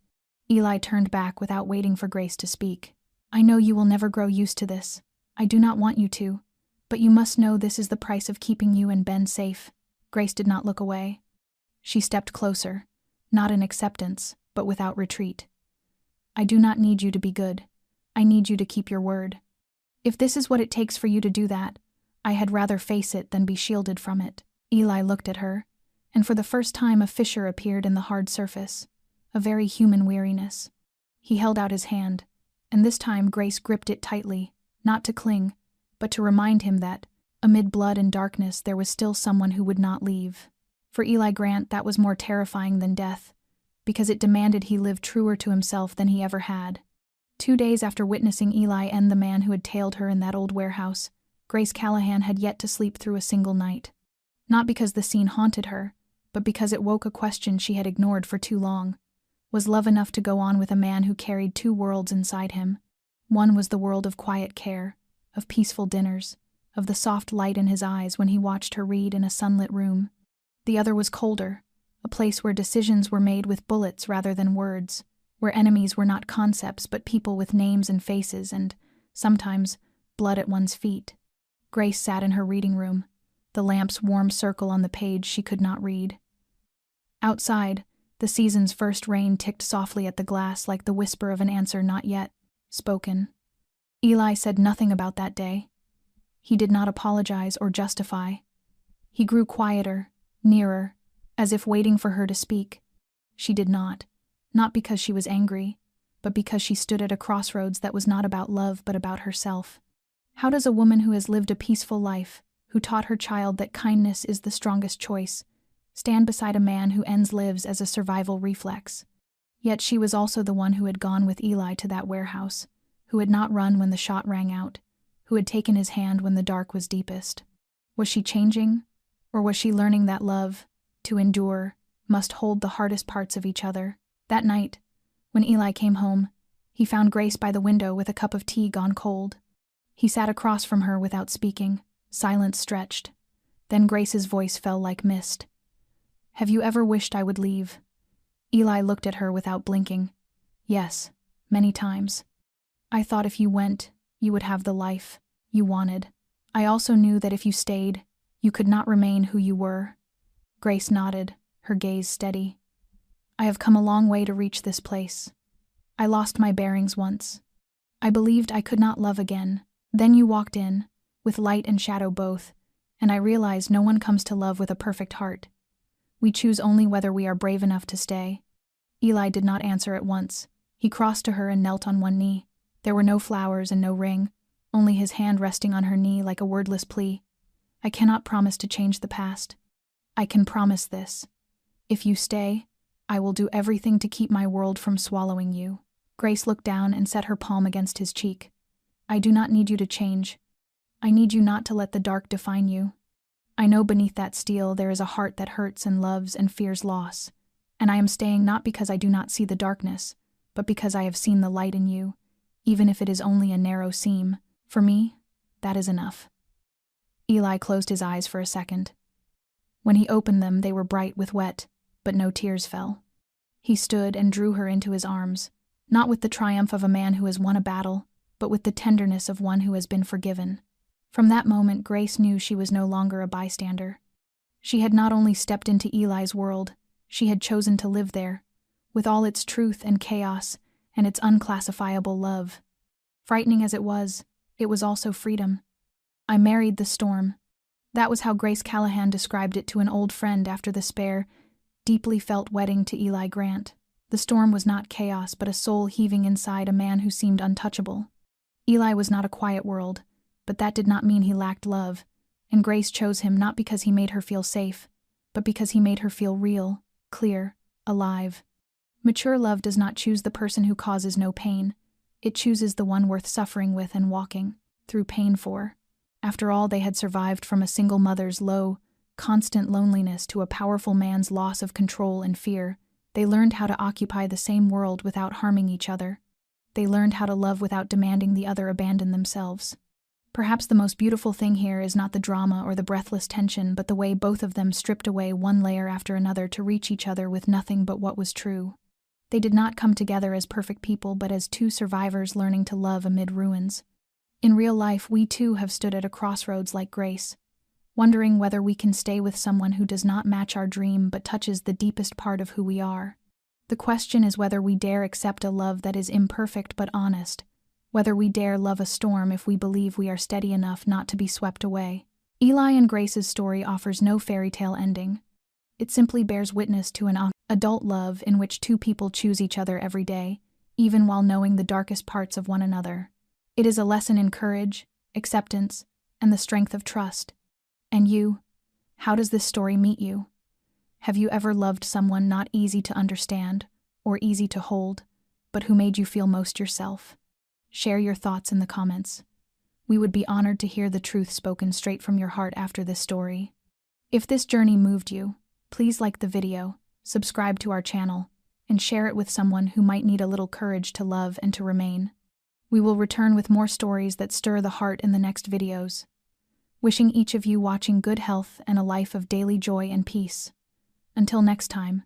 Eli turned back without waiting for Grace to speak. "I know you will never grow used to this. I do not want you to. But you must know this is the price of keeping you and Ben safe." Grace did not look away. She stepped closer, not in acceptance, but without retreat. "I do not need you to be good. I need you to keep your word. If this is what it takes for you to do that, I had rather face it than be shielded from it." Eli looked at her, and for the first time a fissure appeared in the hard surface, a very human weariness. He held out his hand, and this time Grace gripped it tightly, not to cling, but to remind him that, amid blood and darkness, there was still someone who would not leave. For Eli Grant, that was more terrifying than death, because it demanded he live truer to himself than he ever had. 2 days after witnessing Eli end the man who had tailed her in that old warehouse, Grace Callahan had yet to sleep through a single night. Not because the scene haunted her, but because it woke a question she had ignored for too long. Was love enough to go on with a man who carried 2 worlds inside him? One was the world of quiet care, of peaceful dinners, of the soft light in his eyes when he watched her read in a sunlit room. The other was colder, a place where decisions were made with bullets rather than words, where enemies were not concepts but people with names and faces and, sometimes, blood at one's feet. Grace sat in her reading room, the lamp's warm circle on the page she could not read. Outside, the season's first rain ticked softly at the glass like the whisper of an answer not yet spoken. Eli said nothing about that day. He did not apologize or justify. He grew quieter, nearer, as if waiting for her to speak. She did not because she was angry, but because she stood at a crossroads that was not about love but about herself. How does a woman who has lived a peaceful life, who taught her child that kindness is the strongest choice, stand beside a man who ends lives as a survival reflex? Yet she was also the one who had gone with Eli to that warehouse, who had not run when the shot rang out, who had taken his hand when the dark was deepest. Was she changing, or was she learning that love, to endure, must hold the hardest parts of each other? That night, when Eli came home, he found Grace by the window with a cup of tea gone cold. He sat across from her without speaking, silence stretched. Then Grace's voice fell like mist. "Have you ever wished I would leave?" Eli looked at her without blinking. "Yes, many times. I thought if you went, you would have the life you wanted. I also knew that if you stayed, you could not remain who you were." Grace nodded, her gaze steady. "I have come a long way to reach this place. I lost my bearings once. I believed I could not love again. Then you walked in, with light and shadow both, and I realized no one comes to love with a perfect heart. We choose only whether we are brave enough to stay." Eli did not answer at once. He crossed to her and knelt on one knee. There were no flowers and no ring, only his hand resting on her knee like a wordless plea. "I cannot promise to change the past. I can promise this. If you stay, I will do everything to keep my world from swallowing you." Grace looked down and set her palm against his cheek. "I do not need you to change. I need you not to let the dark define you. I know beneath that steel there is a heart that hurts and loves and fears loss, and I am staying not because I do not see the darkness, but because I have seen the light in you, even if it is only a narrow seam. For me, that is enough." Eli closed his eyes for a second. When he opened them, they were bright with wet, but no tears fell. He stood and drew her into his arms, not with the triumph of a man who has won a battle, but with the tenderness of one who has been forgiven. From that moment, Grace knew she was no longer a bystander. She had not only stepped into Eli's world, she had chosen to live there, with all its truth and chaos and its unclassifiable love. Frightening as it was also freedom. "I married the storm." That was how Grace Callahan described it to an old friend after the spare, deeply felt wedding to Eli Grant. The storm was not chaos, but a soul heaving inside a man who seemed untouchable. Eli was not a quiet world, but that did not mean he lacked love, and Grace chose him not because he made her feel safe, but because he made her feel real, clear, alive. Mature love does not choose the person who causes no pain. It chooses the one worth suffering with and walking through pain for. After all they had survived, from a single mother's low, constant loneliness to a powerful man's loss of control and fear, they learned how to occupy the same world without harming each other. They learned how to love without demanding the other abandon themselves. Perhaps the most beautiful thing here is not the drama or the breathless tension, but the way both of them stripped away one layer after another to reach each other with nothing but what was true. They did not come together as perfect people, but as two survivors learning to love amid ruins. In real life, we too have stood at a crossroads like Grace, wondering whether we can stay with someone who does not match our dream but touches the deepest part of who we are. The question is whether we dare accept a love that is imperfect but honest, whether we dare love a storm if we believe we are steady enough not to be swept away. Eli and Grace's story offers no fairy tale ending. It simply bears witness to an adult love in which two people choose each other every day, even while knowing the darkest parts of one another. It is a lesson in courage, acceptance, and the strength of trust. And you? How does this story meet you? Have you ever loved someone not easy to understand or easy to hold, but who made you feel most yourself? Share your thoughts in the comments. We would be honored to hear the truth spoken straight from your heart after this story. If this journey moved you, please like the video, subscribe to our channel, and share it with someone who might need a little courage to love and to remain. We will return with more stories that stir the heart in the next videos. Wishing each of you watching good health and a life of daily joy and peace. Until next time,